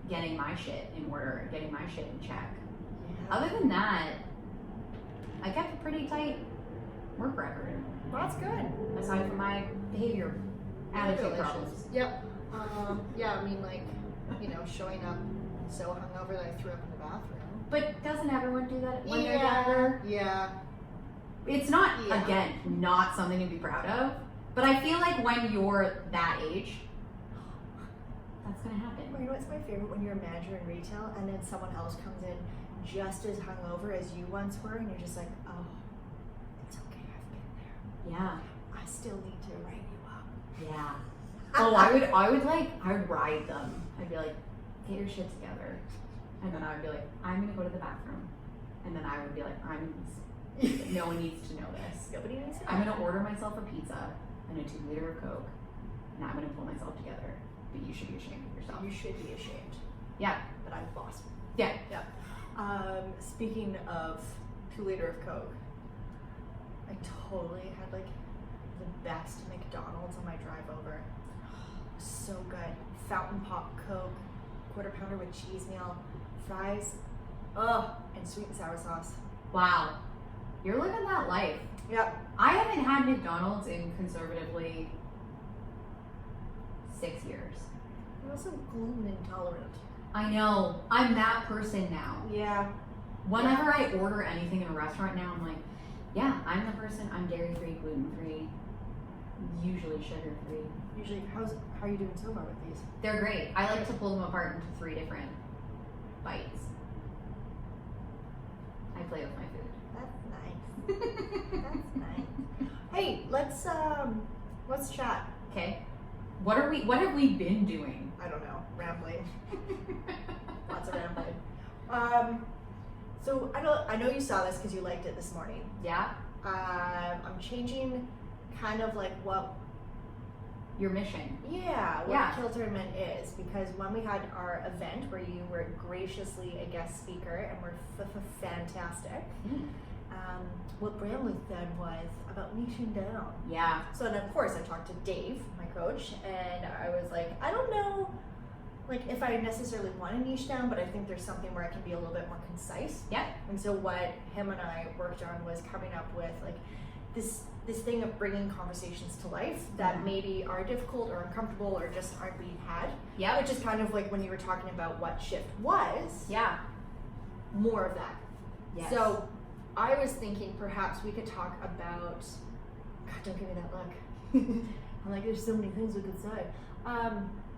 getting my shit in order, getting my shit in check. Yeah. Other than that, I kept a pretty tight work record. Well, that's good. Aside from my behavior, attitude problems. Yep. Yeah, I mean, like, you know, showing up so hungover that I threw up in the bathroom. But doesn't everyone do that when they're younger? Yeah. It's not, again, not something to be proud of. But I feel like when you're that age, that's gonna happen. Or you know what's my favorite? When you're a manager in retail and then someone else comes in just as hungover as you once were, and you're just like, oh, it's okay, I've been there. Yeah. I still need to write you up. Yeah. Oh, I would ride them. I'd be like, get your shit together. And then I would be like, I'm gonna go to the bathroom. And then I would be like, no one needs to know this. Nobody knows. I'm gonna order myself a pizza and a 2 liter of Coke, and I'm gonna pull myself together but you should be ashamed of yourself. You should be ashamed. Yeah. But I'm the boss. Yeah. Yeah. Speaking of 2 liter of Coke, I totally had like the best McDonald's on my drive over. So good. Fountain pop Coke, quarter pounder with cheese meal, fries, and sweet and sour sauce. Wow. You're living that life. Yep. I haven't had McDonald's in conservatively 6 years. I'm also gluten intolerant. I know. I'm that person now. Yeah. Whenever I order anything in a restaurant now, I'm like, yeah, I'm the person. I'm dairy-free, gluten-free, usually sugar-free. Usually, how are you doing so far with these? They're great. I like to pull them apart into 3 different bites. I play with my food. That's nice. That's nice. Hey, let's chat. Okay. What have we been doing? I don't know. Rambling. Lots of rambling. So I know you saw this because you liked it this morning. Yeah? I'm changing kind of like what Your mission. what KILTER&MINT is, because when we had our event where you were graciously a guest speaker and were fantastic, what Bramley said was about niching down. Yeah. So, and of course, I talked to Dave, my coach, and I was like, I don't know, like if I necessarily want to niche down, but I think there's something where I can be a little bit more concise. Yeah. And so what him and I worked on was coming up with like this thing of bringing conversations to life that maybe are difficult or uncomfortable or just aren't being had. Yeah. Which is kind of like when you were talking about what shift was. Yeah. More of that. Yes. So I was thinking perhaps we could talk about, God, don't give me that look. I'm like, there's so many things we could say.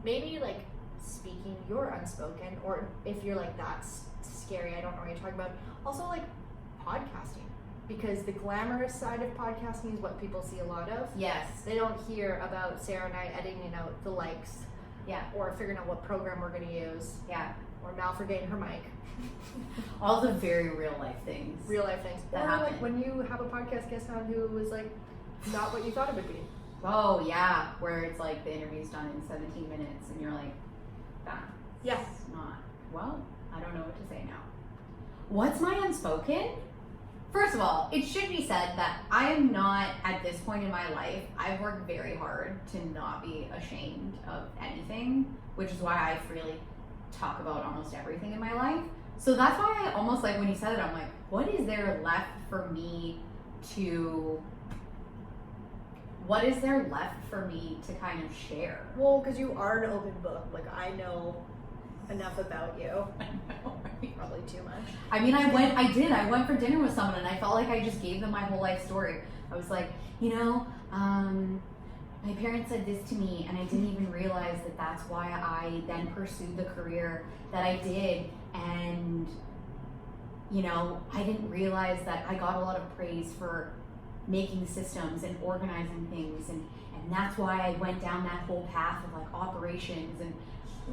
Maybe like speaking your unspoken, or if you're like, that's scary, I don't know what you're talking about. Also like podcasting, because the glamorous side of podcasting is what people see a lot of. Yes. They don't hear about Sarah and I editing out the likes. Yeah. Or figuring out what program we're going to use. Yeah. Or Mal forgetting her mic. All the very real life things. Real life things. That or happen. like when you have a podcast guest on who was like not what you thought it would be. Oh yeah, where it's like the interview's done in 17 minutes and you're like, that's not, well, I don't know what to say now. What's my unspoken? First of all, it should be said that I am not, at this point in my life, I've worked very hard to not be ashamed of anything, which is why I freely talk about almost everything in my life. So that's why I almost like, when you said it, I'm like, what is there left for me to kind of share? Well, because you are an open book. Like, I know enough about you. I know, right? Probably too much. I mean, I went for dinner with someone and I felt like I just gave them my whole life story. I was like, my parents said this to me and I didn't even realize that that's why I then pursued the career that I did. And, I didn't realize that I got a lot of praise for making systems and organizing things. And that's why I went down that whole path of like operations and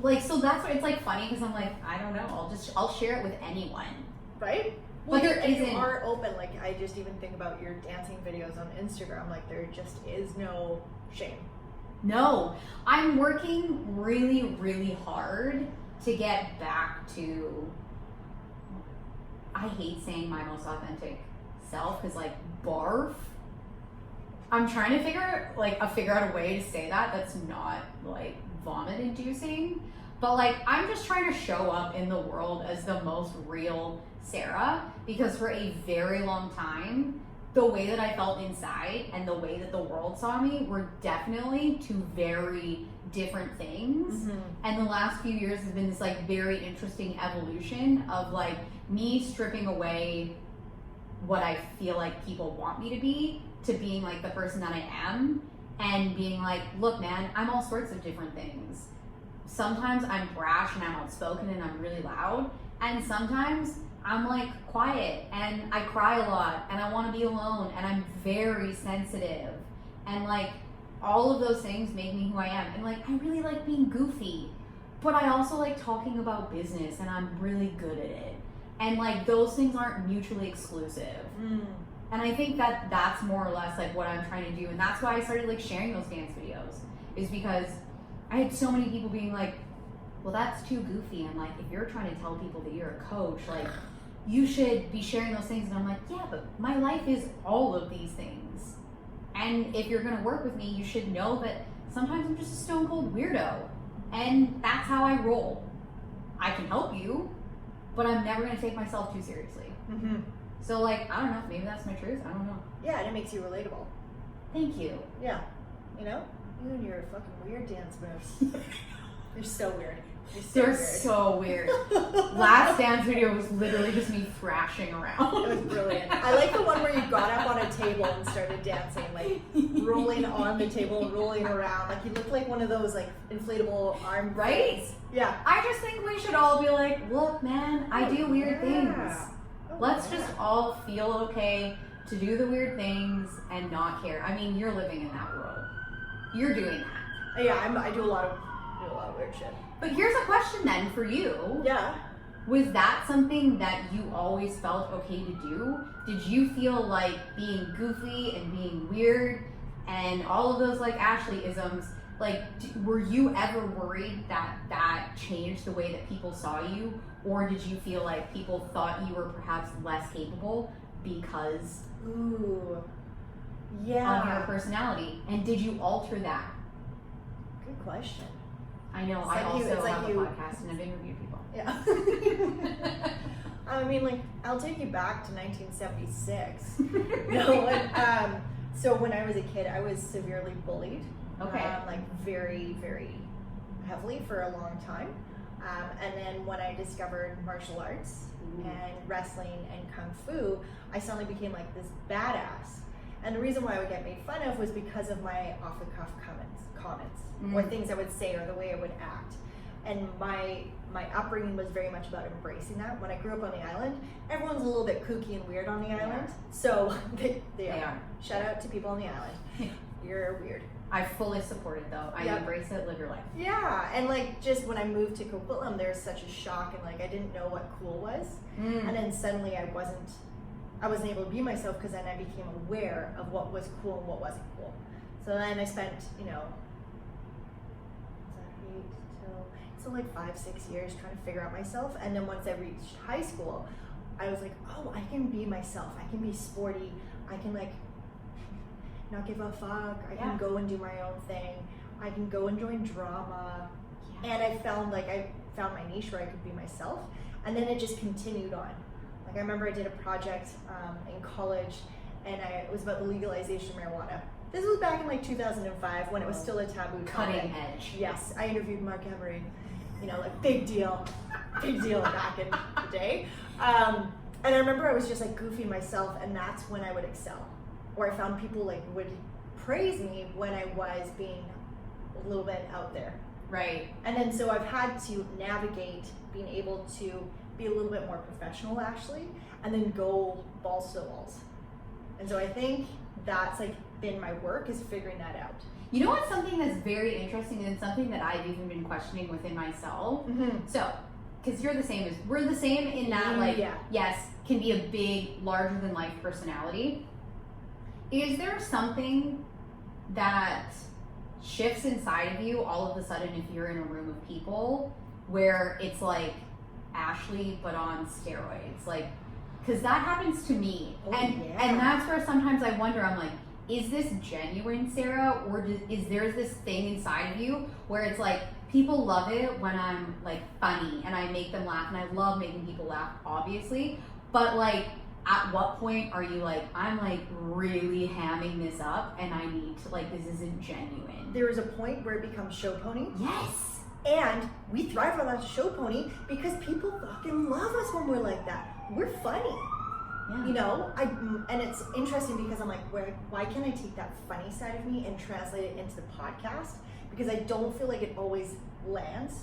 like, so that's why it's like funny because I'm like, I don't know, I'll share it with anyone. Right? But there you isn't. are open. Like, I just even think about your dancing videos on Instagram. Like, there just is no shame. No, I'm working really, really hard to get back to, I hate saying my most authentic self because like barf. I'm trying to figure out a way to say that's not like vomit inducing, but like I'm just trying to show up in the world as the most real Sarah, because for a very long time the way that I felt inside and the way that the world saw me were definitely two very different things. And the last few years has been this like very interesting evolution of like me stripping away what I feel like people want me to be to being like the person that I am, and being like, look man, I'm all sorts of different things. Sometimes I'm brash and I'm outspoken and I'm really loud, and sometimes I'm like quiet and I cry a lot and I want to be alone and I'm very sensitive, and like all of those things make me who I am. And like I really like being goofy, but I also like talking about business and I'm really good at it, and like those things aren't mutually exclusive. And I think that that's more or less like what I'm trying to do, and that's why I started like sharing those dance videos, is because I had so many people being like, well, that's too goofy. I'm like, if you're trying to tell people that you're a coach, like, you should be sharing those things. And I'm like, yeah, but my life is all of these things. And if you're going to work with me, you should know that sometimes I'm just a stone cold weirdo. And that's how I roll. I can help you, but I'm never going to take myself too seriously. Mm-hmm. So, like, I don't know. Maybe that's my truth. I don't know. Yeah, and it makes you relatable. Thank you. Yeah. You know? You and your fucking weird dance moves. They're so weird. They're so weird. Last dance video was literally just me thrashing around. It was brilliant. I like the one where you got up on a table and started dancing, like rolling on the table, rolling around. Like you looked like one of those like inflatable arm Right? things. Yeah. I just think we should all be like, look, man, I do weird things. Oh, Let's just all feel okay to do the weird things and not care. I mean, you're living in that world. You're doing that. Yeah, I do a lot of weird shit. But here's a question then for you. Yeah. Was that something that you always felt okay to do? Did you feel like being goofy and being weird and all of those like Ashley-isms, like were you ever worried that that changed the way that people saw you? Or did you feel like people thought you were perhaps less capable because Ooh. of Yeah. your personality? And did you alter that? Good question. I know, It's I like also it's like have you- a podcast and I've interviewed people. Yeah. I mean, like, I'll take you back to 1976. So when I was a kid, I was severely bullied. Okay. Like, very, very heavily for a long time. And then when I discovered martial arts and wrestling and kung fu, I suddenly became like this badass. And the reason why I would get made fun of was because of my off-the-cuff comments or things I would say or the way I would act. And my upbringing was very much about embracing that. When I grew up on the island, everyone's a little bit kooky and weird on the island. So they are. Shout out to people on the island. You're weird. I fully support it though. I embrace it, live your life. Yeah, and like just when I moved to Coquitlam, there was such a shock and like I didn't know what cool was. And then suddenly I wasn't able to be myself because then I became aware of what was cool and what wasn't cool. So then I spent, so like 5-6 years trying to figure out myself. And then once I reached high school, I was like, oh, I can be myself. I can be sporty. I can like not give a fuck. I can go and do my own thing. I can go and join drama. And I found my niche where I could be myself. And then it just continued on. Like I remember I did a project in college and it was about the legalization of marijuana. This was back in like 2005 when it was still a taboo topic. Cutting edge. Yes, I interviewed Mark Emery. Like big deal back in the day. And I remember I was just like goofing myself, and that's when I would excel. Or I found people like would praise me when I was being a little bit out there. Right. And then so I've had to navigate being able to be a little bit more professional actually, and then go balls to the walls. And so I think that's like been my work is figuring that out. You know what's something that's very interesting and something that I've even been questioning within myself? So, because we're the same in that, like, yes, can be a big, larger than life personality. Is there something that shifts inside of you all of a sudden if you're in a room of people where it's like Ashley but on steroids? Like, because that happens to me. And that's where sometimes I wonder, I'm like, is this genuine, Sarah, or is there this thing inside of you where it's like people love it when I'm like funny and I make them laugh, and I love making people laugh, obviously, but like at what point are you like, I'm like really hamming this up and I need to like, this isn't genuine? There is a point where it becomes show pony. Yes. And we thrive on that show pony because people fucking love us when we're like that. We're funny. Yeah. And it's interesting because I'm like, why can't I take that funny side of me and translate it into the podcast? Because I don't feel like it always lands,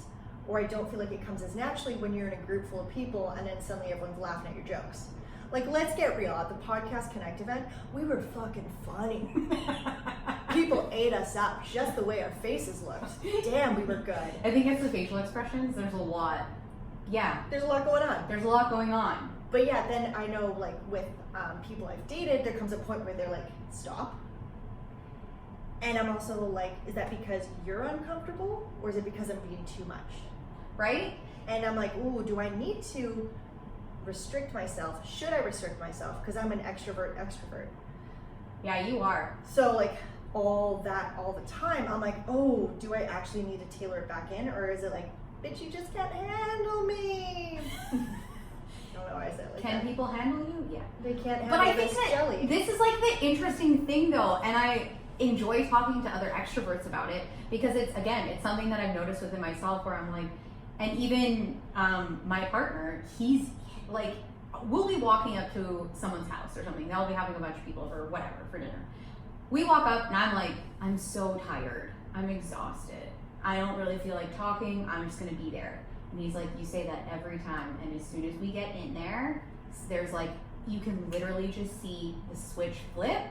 or I don't feel like it comes as naturally when you're in a group full of people and then suddenly everyone's laughing at your jokes. Like, let's get real. At the Podcast Connect event, we were fucking funny. People ate us up just the way our faces looked. Damn, we were good. I think it's the facial expressions. There's a lot. Yeah. There's a lot going on. There's a lot going on. But yeah, then I know like with people I've dated, there comes a point where they're like, stop. And I'm also like, is that because you're uncomfortable or is it because I'm being too much? Right? And I'm like, ooh, do I need to restrict myself? Should I restrict myself? Because I'm an extrovert. Yeah, you are. So like all the time, I'm like, oh, do I actually need to tailor it back in? Or is it like, bitch, you just can't handle me? I don't know why I said it like Can that. people handle you? Yeah. They can't handle But I think this that jelly. this is like the interesting thing though, and I enjoy talking to other extroverts about it because it's something that I've noticed within myself where I'm like, and even my partner, he's like, we'll be walking up to someone's house or something. They'll be having a bunch of people or whatever for dinner. We walk up and I'm like, I'm so tired. I'm exhausted. I don't really feel like talking. I'm just gonna be there. And he's like, you say that every time. And as soon as we get in there, there's like, you can literally just see the switch flip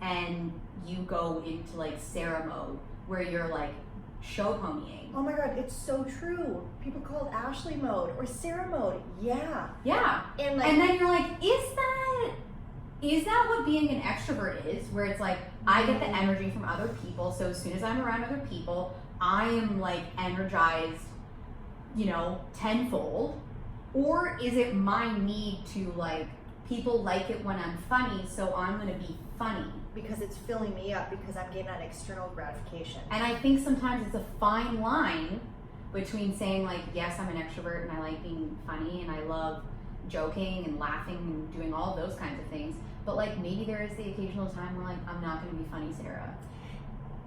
and you go into like Sarah mode where you're like show ponying. Oh my god, it's so true. People call it Ashley mode or Sarah mode. Yeah. Yeah. And like, And then you're like, is that what being an extrovert is? Where it's like, I get the energy from other people. So as soon as I'm around other people, I am like energized, tenfold. Or is it my need to like, people like it when I'm funny, so I'm gonna be funny? because it's filling me up because I'm getting that external gratification. And I think sometimes it's a fine line between saying like, yes, I'm an extrovert and I like being funny and I love joking and laughing and doing all of those kinds of things. But like maybe there is the occasional time where like, I'm not gonna be funny, Sarah.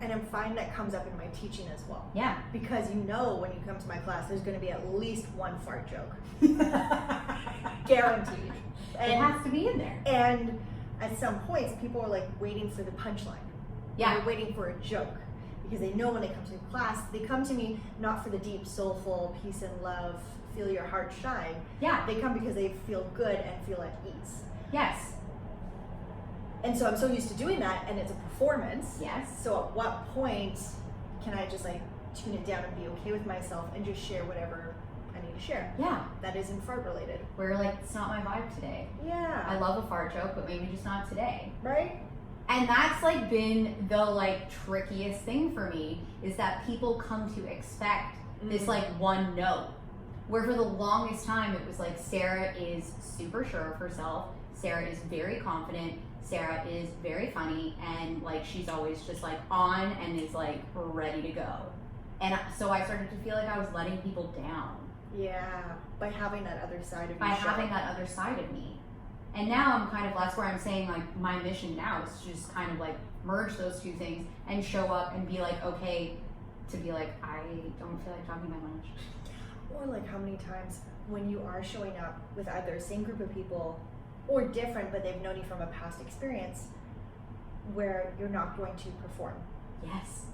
And I'm finding that comes up in my teaching as well. Yeah. Because when you come to my class, there's gonna be at least one fart joke. Guaranteed. It has to be in there. And at some points, people are like waiting for the punchline. Yeah. They're waiting for a joke. Because they know when they come to class, they come to me not for the deep, soulful, peace and love, feel your heart shine. Yeah. They come because they feel good and feel at ease. Yes. And so I'm so used to doing that, and it's a performance. Yes. So at what point can I just like tune it down and be okay with myself and just share whatever I need to share? Yeah. That isn't fart related. Where like, it's not my vibe today. Yeah. I love a fart joke, but maybe just not today. Right? And that's like been the like trickiest thing for me is that people come to expect this like one note. Where for the longest time it was like Sarah is super sure of herself, Sarah is very confident, Sarah is very funny, and like she's always just like on and is like ready to go. And so I started to feel like I was letting people down. Yeah. By having that other side of you. By having that other side of me. And now I'm kind of, that's where I'm saying like my mission now is to just kind of like merge those two things and show up and be like, okay, to be like, I don't feel like talking that much. Or like how many times when you are showing up with either the same group of people or different, but they've known you from a past experience where you're not going to perform. Yes.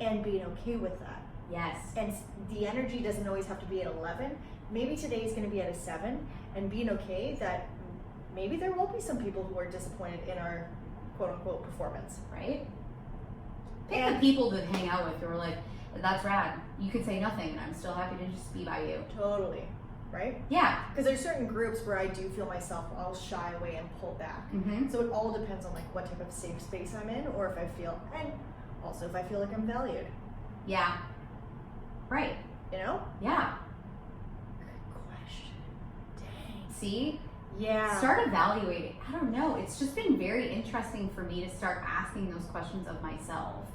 And being okay with that. Yes. And the energy doesn't always have to be at 11. Maybe today is going to be at a 7, and being okay that maybe there will be some people who are disappointed in our quote-unquote performance. Right? Pick the people to hang out with who are like, that's rad. You could say nothing and I'm still happy to just be by you. Totally. Right? Yeah. Because there's certain groups where I do feel myself, I'll shy away and pull back. Mm-hmm. So it all depends on like what type of safe space I'm in, or if I feel, and also if I feel like I'm valued. Yeah. Right. You know? Yeah. Good question. Dang. See? Yeah. Start evaluating. I don't know. It's just been very interesting for me to start asking those questions of myself.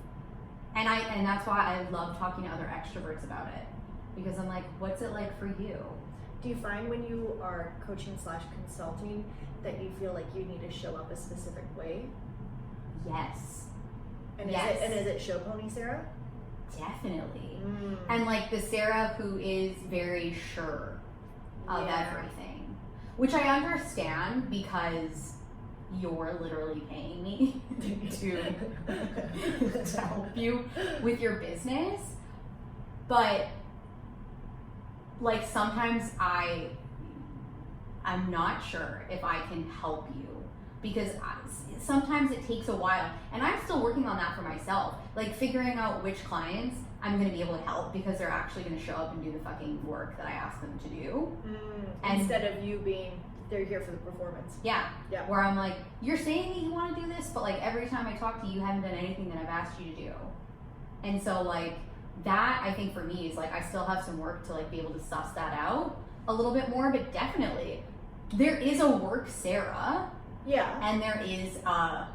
And that's why I love talking to other extroverts about it. Because I'm like, what's it like for you? Do you find when you are coaching / consulting that you feel like you need to show up a specific way? Yes. And Yes. Is it show pony Sarah? Definitely. And like the Sarah who is very sure of everything. Which I understand because you're literally paying me to help you with your business. But like sometimes I'm not sure if I can help you because sometimes it takes a while, and I'm still working on that for myself, like figuring out which clients I'm going to be able to help because they're actually going to show up and do the fucking work that I asked them to do. And instead of you being they're here for the performance. Yeah. Yeah. Where I'm like, you're saying that you want to do this, but like every time I talk to you, you haven't done anything that I've asked you to do. And so like that, I think for me is like, I still have some work to like be able to suss that out a little bit more, but definitely there is a work Sarah. Yeah. And there is a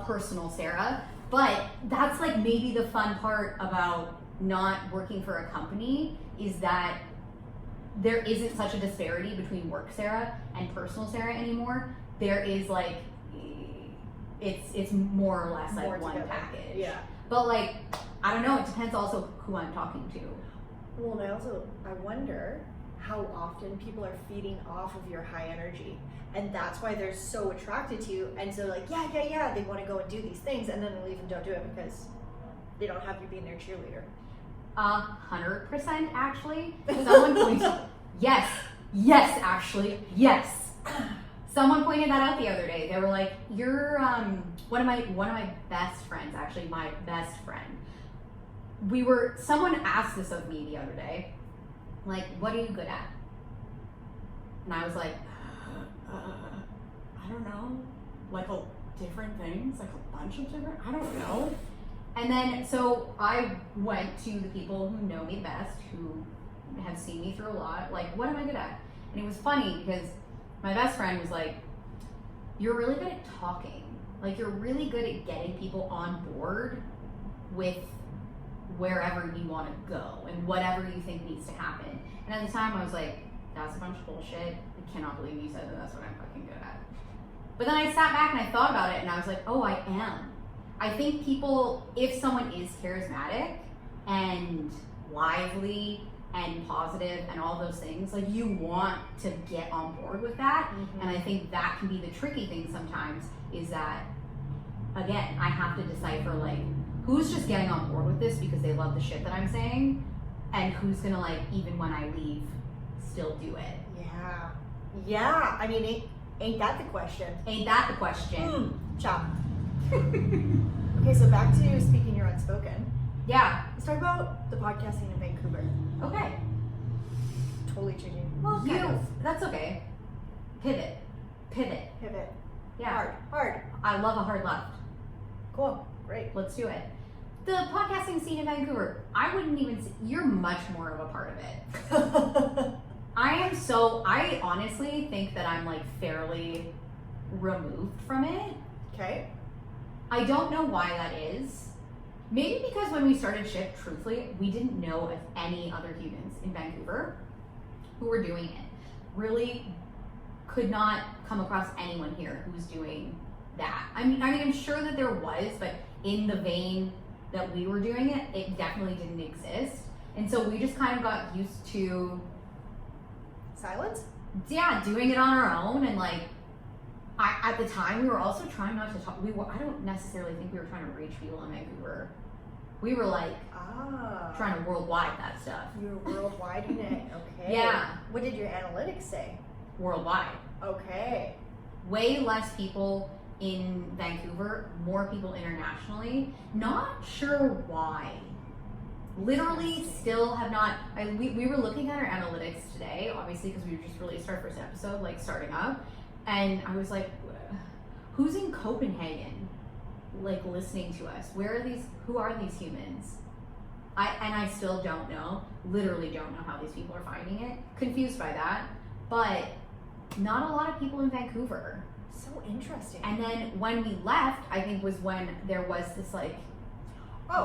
personal Sarah, but that's like maybe the fun part about not working for a company is that there isn't such a disparity between work Sarah and personal Sarah anymore. There is like, it's more or less like More one together. package. Yeah. But like, I don't know, it depends also who I'm talking to. Well, and I wonder how often people are feeding off of your high energy. And that's why they're so attracted to you. And so like, yeah, they want to go and do these things, and then they leave and don't do it because they don't have you being their cheerleader. 100% actually. Someone pointed, yes, actually, yes. Someone pointed that out the other day. They were like, you're one of my best friends, actually my best friend. Someone asked this of me the other day, like, what are you good at? And I was like, I don't know, like different things, like a bunch of different, I don't know. And then, so I went to the people who know me best, who have seen me through a lot, like, what am I good at? And it was funny because my best friend was like, you're really good at talking. Like, you're really good at getting people on board with wherever you want to go and whatever you think needs to happen. And at the time I was like, that's a bunch of bullshit. I cannot believe you said that that's what I'm fucking good at. But then I sat back and I thought about it and I was like, oh, I am. I think people, if someone is charismatic and lively and positive and all those things, like you want to get on board with that. Mm-hmm. And I think that can be the tricky thing sometimes is that, again, I have to decipher like, who's just getting on board with this because they love the shit that I'm saying, and who's gonna like, even when I leave, still do it. Yeah. I mean, ain't that the question? Ain't that the question? Chop. Okay, so back to speaking your unspoken. Yeah. Let's talk about the podcasting in Vancouver. Okay. Totally changing. Well, kind of. That's okay. Pivot. Pivot. Yeah. Hard. I love a hard left. Cool. Great. Let's do it. The podcasting scene in Vancouver, I wouldn't even say, you're much more of a part of it. I honestly think that I'm like fairly removed from it. Okay. I don't know why that is. Maybe because when we started Shift, truthfully, we didn't know of any other humans in Vancouver who were doing it. Really could not come across anyone here who's doing that. I mean, I'm sure that there was, but in the vein that we were doing it, it definitely didn't exist. And so we just kind of got used to Silence? Yeah, doing it on our own. And like, at the time, we were also trying not to talk. I don't necessarily think we were trying to reach people in Vancouver. We were like trying to worldwide that stuff. You were worldwide in it. Okay. Yeah. What did your analytics say? Worldwide. Okay. Way less people in Vancouver, more people internationally. Not sure why. Literally still have not, we were looking at our analytics today, obviously, because we just released our first episode, like starting up. And I was like, who's in Copenhagen, like listening to us? Who are these humans? I still don't know, literally don't know how these people are finding it. Confused by that, but not a lot of people in Vancouver. So interesting. And then when we left, I think was when there was this like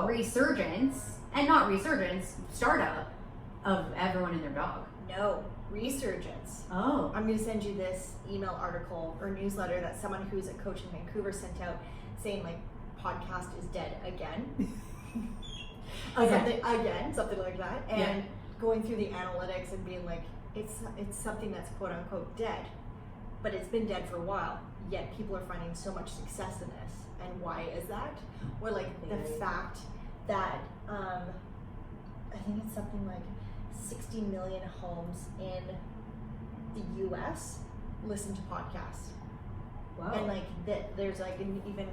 resurgence, and not resurgence, startup of everyone and their dog. No, resurgence. Oh. I'm going to send you this email article or newsletter that someone who's a coach in Vancouver sent out saying like podcast is dead again. Something like that. And going through the analytics and being like, it's something that's quote unquote dead, but it's been dead for a while, yet people are finding so much success in this. And why is that? Or like the fact that I think it's something like 60 million homes in the US listen to podcasts. Wow. And like that there's like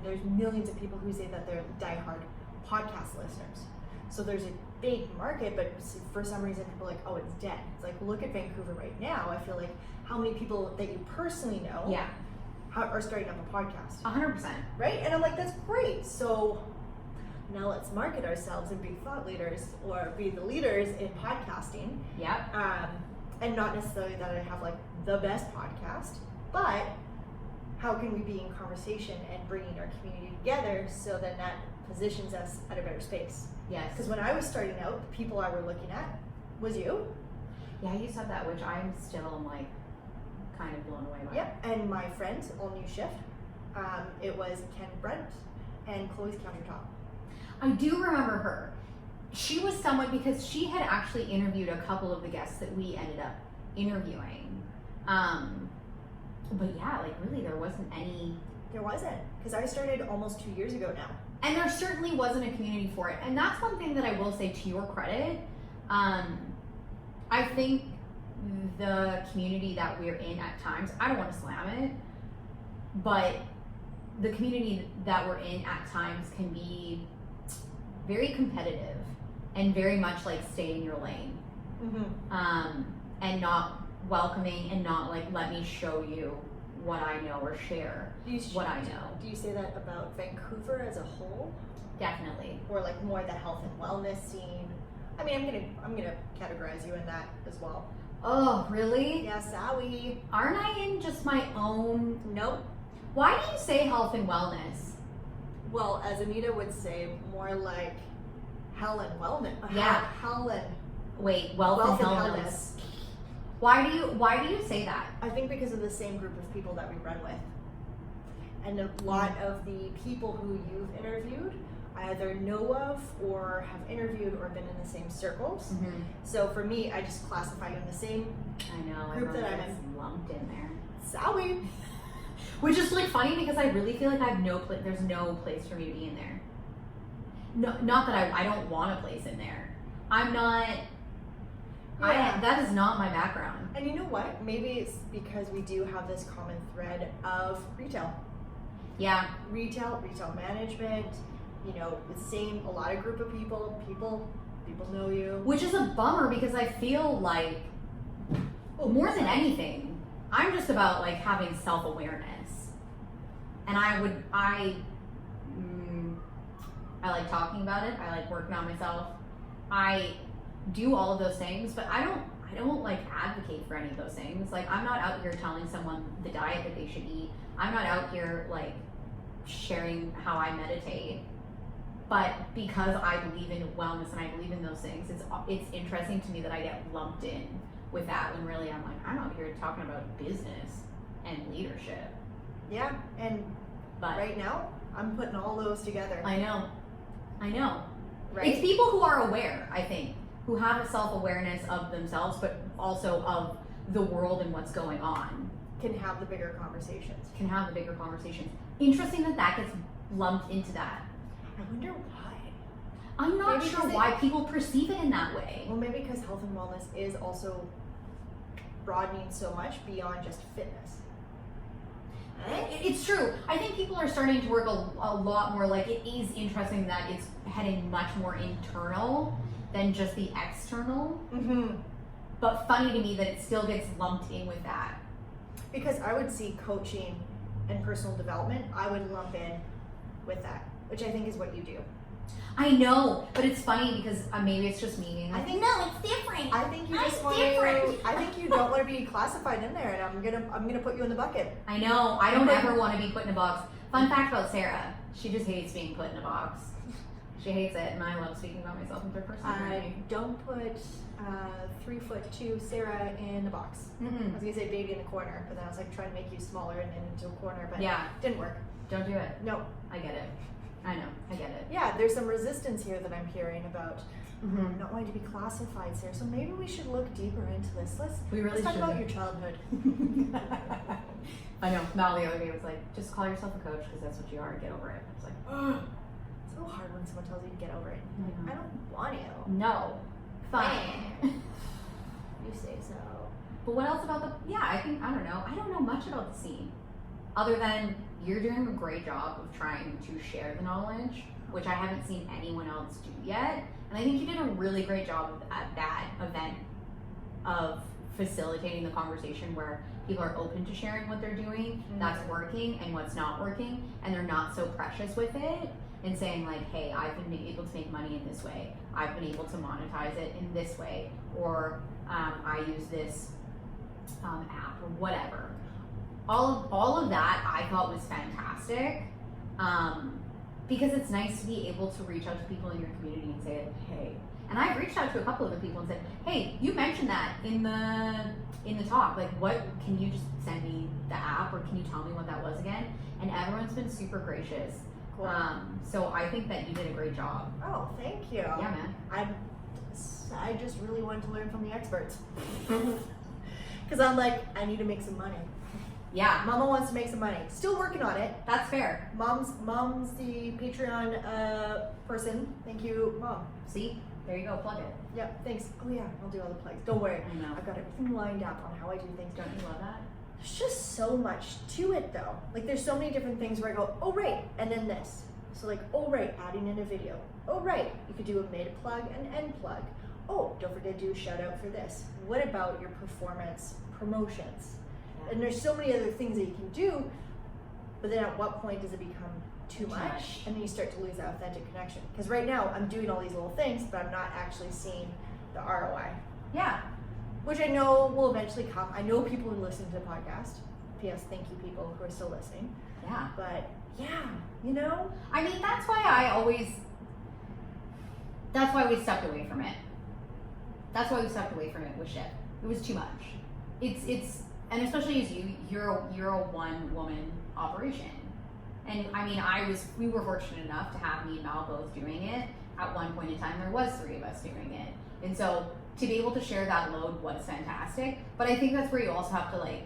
there's millions of people who say that they're diehard podcast listeners. So there's a big market, but for some reason people are like, oh, it's dead. It's like, look at Vancouver right now. I feel like how many people that you personally know Yeah. are starting up a podcast, 100%. right? And I'm like, that's great. So now let's market ourselves and be thought leaders or be the leaders in podcasting. Yep. And not necessarily that I have like the best podcast, but how can we be in conversation and bringing our community together so then that positions us at a better space? Yes. Because when I was starting out, the people I were looking at was you. Yeah, you said that, which I'm still like kind of blown away by. Yep. And my friend, All New Shift, it was Ken Brent and Chloe's Countertop. I do remember her. She was someone, because she had actually interviewed a couple of the guests that we ended up interviewing. But yeah, like really there wasn't any. There wasn't, because I started almost 2 years ago now. And there certainly wasn't a community for it. And that's one thing that I will say to your credit. I think the community that we're in at times, I don't want to slam it, but the community that we're in at times can be very competitive and very much like stay in your lane. Mm-hmm. And not welcoming and not like, let me show you what I know or share what I know. Do you say that about Vancouver as a whole? Definitely. Or like more the health and wellness scene? I mean, I'm gonna categorize you in that as well. Oh, really? Yeah, Sally. Aren't I in just my own? Nope. Why do you say health and wellness? Well, as Anita would say, more like hell and wellness. Yeah. Hell and Wait, wealth and wellness. Why do you say that? I think because of the same group of people that we run with. And a lot of the people who you've interviewed, I either know of or have interviewed or been in the same circles. Mm-hmm. So for me, I just classify you in the same I know. Group that everyone I'm gets lumped in there. Sally. Which is like funny because I really feel like I have there's no place for me to be in there. No, not that I don't want a place in there. I'm not. Yeah. That is not my background. And you know what? Maybe it's because we do have this common thread of retail. Yeah. Retail management, you know, the same, a lot of group of people know you. Which is a bummer because I feel like more than anything, I'm just about like having self-awareness. And I like talking about it. I like working on myself. I do all of those things, but I don't like advocate for any of those things. Like I'm not out here telling someone the diet that they should eat. I'm not out here like sharing how I meditate. But because I believe in wellness and I believe in those things, it's interesting to me that I get lumped in with that when really I'm like, I'm out here talking about business and leadership. Yeah, But right now, I'm putting all those together. I know. Right? It's people who are aware, I think, who have a self-awareness of themselves, but also of the world and what's going on. Can have the bigger conversations. Interesting that gets lumped into that. I wonder why. I'm not Maybe sure 'cause why people perceive it in that way. Well, maybe because health and wellness is also broadening so much beyond just fitness. It's true. I think people are starting to work a lot more, like it is interesting that it's heading much more internal than just the external. Mm-hmm. But funny to me that it still gets lumped in with that. Because I would see coaching and personal development, I would lump in with that, which I think is what you do. I know, but it's funny because maybe it's just me being like, I think no, it's different. I think you just want different. to. I think you don't want to be classified in there, and I'm gonna put you in the bucket. I know. I don't ever want to be put in a box. Fun fact about Sarah: she just hates being put in a box. She hates it, and I love speaking about myself in third person. I don't put 3'2" Sarah in a box. I was gonna say baby in the corner, but then I was like trying to make you smaller and into a corner, but Yeah. it didn't work. Don't do it. No. I get it. I know. I get it. Yeah, there's some resistance here that I'm hearing about Mm-hmm. not wanting to be classified, Sarah. So maybe we should look deeper into this. Let's talk should. about your childhood. I know. Mal the other day was like, just call yourself a coach because that's what you are. Get over it. It's like, Ugh. It's so hard when someone tells you to get over it. Mhm. I don't want to. no. Fine. You say so. But what else about I don't know much about the scene. Other than you're doing a great job of trying to share the knowledge, which I haven't seen anyone else do yet. And I think you did a really great job at that event of facilitating the conversation where people are open to sharing what they're doing, that's working and what's not working, and they're not so precious with it and saying like, hey, I've been able to make money in this way, I've been able to monetize it in this way, or I use this app or whatever. All of that I thought was fantastic, because it's nice to be able to reach out to people in your community and say, hey, and I've reached out to a couple other people and said, hey, you mentioned that in the talk, like what, can you just send me the app or can you tell me what that was again? And everyone's been super gracious. Cool. So I think that you did a great job. Oh, thank you. Yeah, man. I just really wanted to learn from the experts. Because I'm like, I need to make some money. Yeah. Mama wants to make some money. Still working on it. That's fair. Mom's the Patreon person. Thank you, Mom. See? There you go, plug it. Yeah, thanks. Oh yeah, I'll do all the plugs. Don't worry. I know. I've got everything lined up on how I do things. Don't you love that? There's just so much to it though. Like there's so many different things where I go, oh right, and then this. So like, oh right, adding in a video. Oh right, you could do a made plug and end plug. Oh, don't forget to do a shout out for this. What about your performance promotions? Yeah. And there's so many other things that you can do, but then at what point does it become too much? And then you start to lose that authentic connection. Because right now I'm doing all these little things, but I'm not actually seeing the ROI. Yeah. Which I know will eventually come. I know people who listen to the podcast. P.S. Thank you people who are still listening. Yeah. But yeah, you know? I mean, that's why we stepped away from it. That's why we stepped away from it with Shift. It was too much. It's and especially as you're a one woman operation. And I mean, we were fortunate enough to have me and Mal both doing it. At one point in time, there was 3 of us doing it. And so to be able to share that load was fantastic. But I think that's where you also have to like,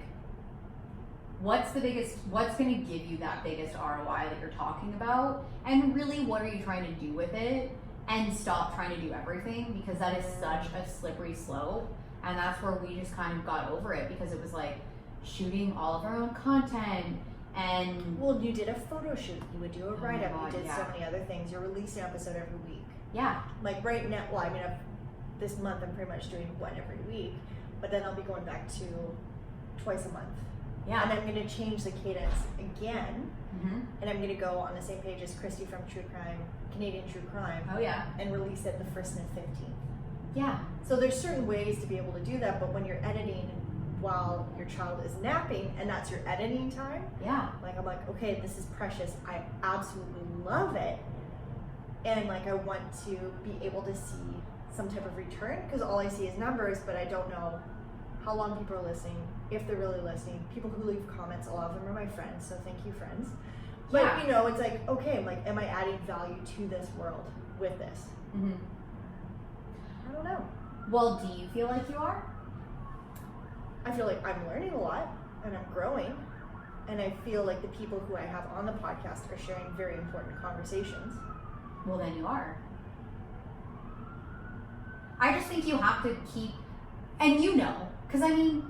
what's going to give you that biggest ROI that you're talking about? And really, what are you trying to do with it? And stop trying to do everything, because that is such a slippery slope. And that's where we just kind of got over it, because it was like shooting all of our own content. And well, you did a photo shoot, you would do a write-up, God, you did yeah. so many other things. You're releasing an episode every week. yeah, Like right now, well, I mean, this month I'm pretty much doing one every week, but then I'll be going back to twice a month. yeah. And I'm going to change the cadence again, Mm-hmm. and I'm going to go on the same page as Christy from Canadian True Crime, Oh yeah, and release it the 1st and 15th. yeah, So there's certain ways to be able to do that, but when you're editing while your child is napping and that's your editing time, yeah. like I'm like, okay, this is precious. I absolutely love it. And like I want to be able to see some type of return, because all I see is numbers, but I don't know how long people are listening, if they're really listening. People who leave comments, a lot of them are my friends, so thank you, friends. But Yeah. you know, it's like, okay, I'm like, am I adding value to this world with this? Mm-hmm. I don't know. Well, do you feel like you are? I feel like I'm learning a lot and I'm growing, and I feel like the people who I have on the podcast are sharing very important conversations. Well, then you are. I just think you have to keep, and you know, because I mean,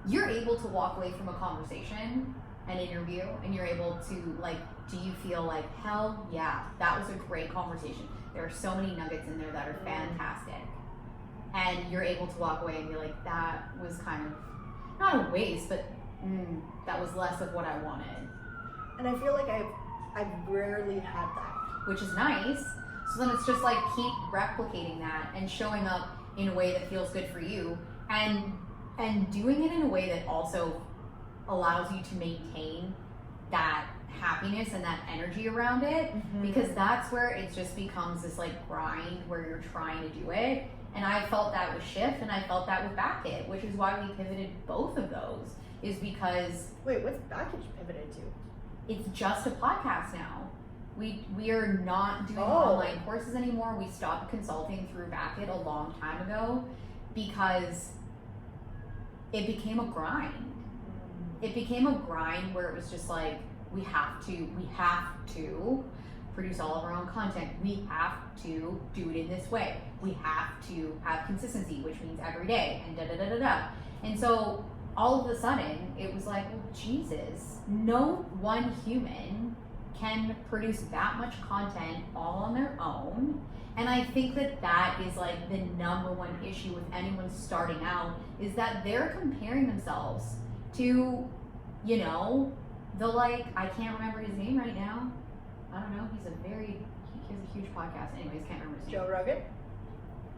you're able to walk away from a conversation, an interview, and you're able to like, do you feel like, hell yeah, that was a great conversation. There are so many nuggets in there that are fantastic. And you're able to walk away and be like, that was kind of, not a waste, but that was less of what I wanted. And I feel like I've rarely had that. Which is nice. So then it's just like keep replicating that and showing up in a way that feels good for you, and doing it in a way that also allows you to maintain that happiness and that energy around it, because that's where it just becomes this like grind where you're trying to do it. And I felt that with Shift, and I felt that with Bakit, which is why we pivoted both of those, is because Wait, what's Bakit pivoted to? it's just a podcast now. We are not doing Oh. online courses anymore. We stopped consulting through Bakit a long time ago because it became a grind. It became a grind where it was just like, we have to produce all of our own content. We have to do it in this way. We have to have consistency, which means every day, and da-da-da-da-da. And so all of a sudden, it was like, well, Jesus, no one human can produce that much content all on their own. And I think that is like the number one issue with anyone starting out, is that they're comparing themselves to, you know, the like, I can't remember his name right now. I don't know. He has a huge podcast. Anyways, can't remember his name. Joe Rogan?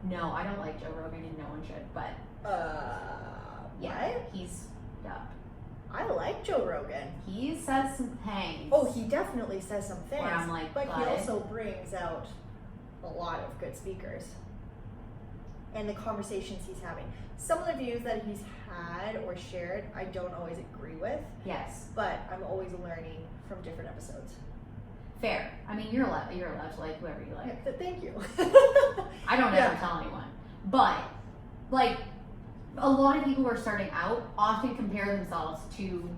No, I don't like Joe Rogan, and no one should. But yeah, what? he's up. I like Joe Rogan. He says some things. Oh, he definitely says some things. Where I'm like, but he also brings out a lot of good speakers. And the conversations he's having. Some of the views that he's had or shared, I don't always agree with. Yes. But I'm always learning from different episodes. Fair. I mean, you're allowed to like whoever you like. Yeah, thank you. I don't ever tell anyone. But, like, a lot of people who are starting out often compare themselves to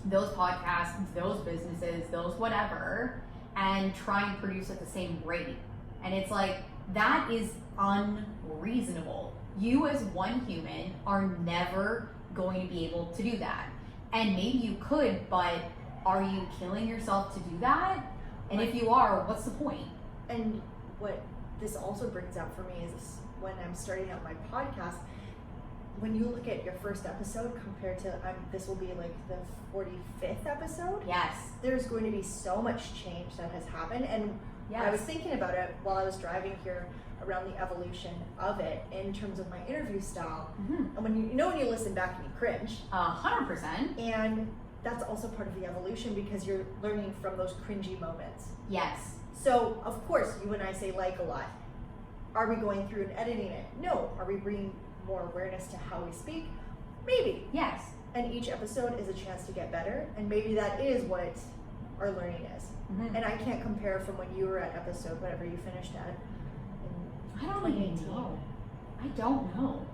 those podcasts, those businesses, those whatever, and try and produce at the same rate. And it's like, that is unreasonable. You as one human are never going to be able to do that. And maybe you could, but are you killing yourself to do that? And if you are, what's the point? And what this also brings out for me is when I'm starting out my podcast, when you look at your first episode compared to, this will be like the 45th episode. Yes. There's going to be so much change that has happened. And I was thinking about it while I was driving here around the evolution of it in terms of my interview style. Mm-hmm. And when you listen back and you cringe. 100%. And that's also part of the evolution because you're learning from those cringy moments. Yes. So, of course, you and I say like a lot. Are we going through and editing it? No. Are we bringing more awareness to how we speak? Maybe. Yes. And each episode is a chance to get better, and maybe that is what our learning is. Mm-hmm. And I can't compare from when you were at episode, whatever you finished at. I don't even know. I don't know.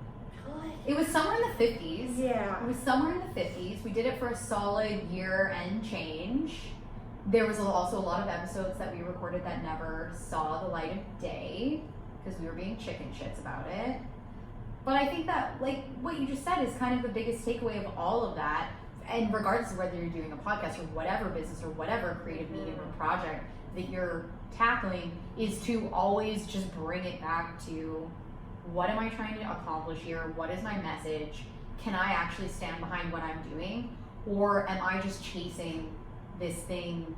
Really? It was somewhere in the 50s. Yeah. It was somewhere in the 50s. We did it for a solid year and change. There was also a lot of episodes that we recorded that never saw the light of day because we were being chicken shits about it. But I think that, like, what you just said is kind of the biggest takeaway of all of that. And regardless of whether you're doing a podcast or whatever business or whatever creative medium or project that you're tackling, is to always just bring it back to, what am I trying to accomplish here? What is my message? Can I actually stand behind what I'm doing? Or am I just chasing this thing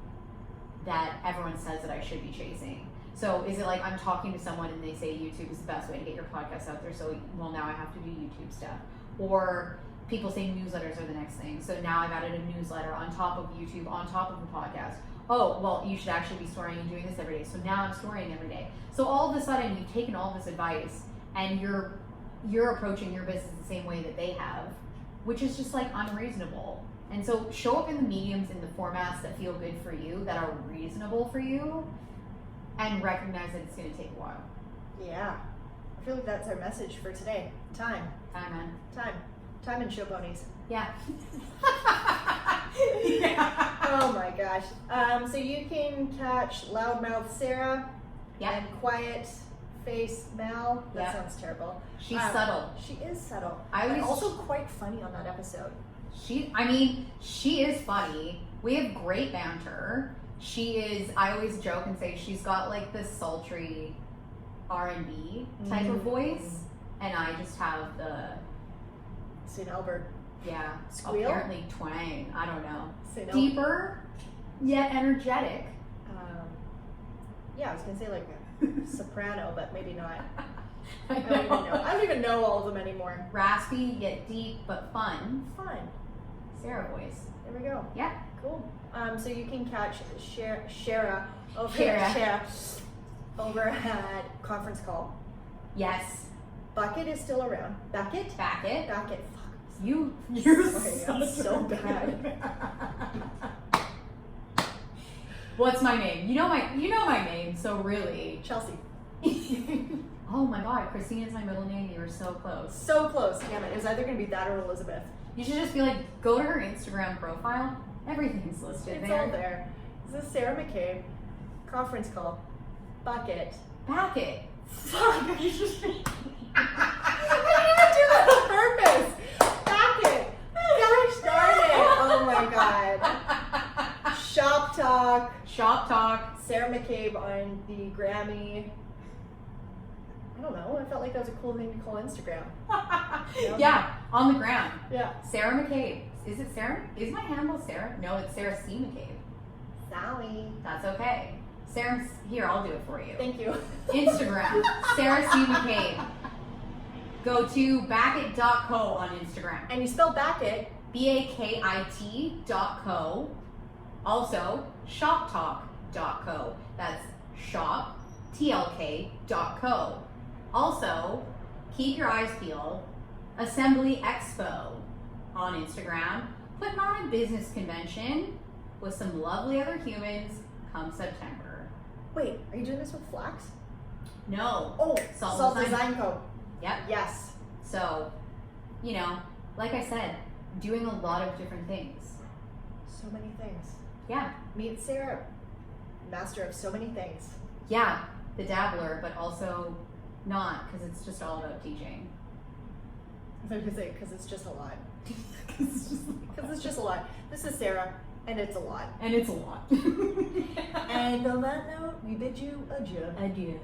that everyone says that I should be chasing? So is it like I'm talking to someone and they say YouTube is the best way to get your podcast out there, so well now I have to do YouTube stuff? Or people say newsletters are the next thing, so now I've added a newsletter on top of YouTube, on top of the podcast. Oh, well, you should actually be storying and doing this every day, so now I'm storying every day. So all of a sudden you've taken all this advice and you're approaching your business the same way that they have, which is just like unreasonable. And so show up in the mediums, in the formats that feel good for you, that are reasonable for you, and recognize that it's going to take a while. Yeah. I feel like that's our message for today. Time. Time, man. Time and show ponies. Yeah. Yeah. Oh my gosh. So you can catch Loudmouth Sarah and Quiet Face Mel. That sounds terrible. She's subtle. She is subtle. And also quite funny on that episode. She is funny. We have great banter. I always joke and say she's got like this sultry R&B type of voice, and I just have the St. Albert. Yeah. Squeal? Apparently twang. I don't know. St. Albert. Deeper, yet energetic. Yeah, I was gonna say like a soprano, but maybe not. I don't even know all of them anymore. Raspy, yet deep, but fun. Fun. Sarah voice. There we go. Yeah. Cool. So you can catch Shara over at Conference Call. Yes. Bakit is still around. Bakit. Bakit. Fuck. You're Sorry, so bad. What's my name? You know my name, so really. Chelsea. Oh my god, Christina's my middle name. You were so close. So close. Damn it. It was either going to be that or Elizabeth. You should just be like, go to her Instagram profile. Everything's listed it's there. All there. This is Sara McCabe. Conference Call. Bakit. Bakit. Fuck. You just... I didn't even do that on purpose. Bakit. Gosh darn it. Oh my god. Shop Shop Talk. Shop Talk. Sara McCabe on the Grammy. I don't know. I felt like that was a cool thing to call Instagram. Yeah, on the ground. Yeah. Sara McCabe. Is it Sarah? Is my handle Sarah? No, it's Sarah C. McCabe. Sally. That's okay. Sarah, here, I'll do it for you. Thank you. Instagram, Sarah C. McCabe. Go to bakit.co on Instagram. And you spell Bakit. BAKIT.co. Also, shoptalk.co. That's shop, TLK.co. Also, keep your eyes peeled. Assembly Expo on Instagram. Putting on a business convention with some lovely other humans come September. Wait, are you doing this with Flax? No. Oh, Salt Salt Design. Design Co. Yep. Yes. So, you know, like I said, doing a lot of different things. So many things. Yeah. Meet Sarah, master of so many things. Yeah, the dabbler, but also not, because it's just all about teaching. I was gonna say, because it's just a lot. It's just Because it's just a lot. This is Sarah, and it's a lot. and it's a lot. And on that note, we bid you adieu. Adieu.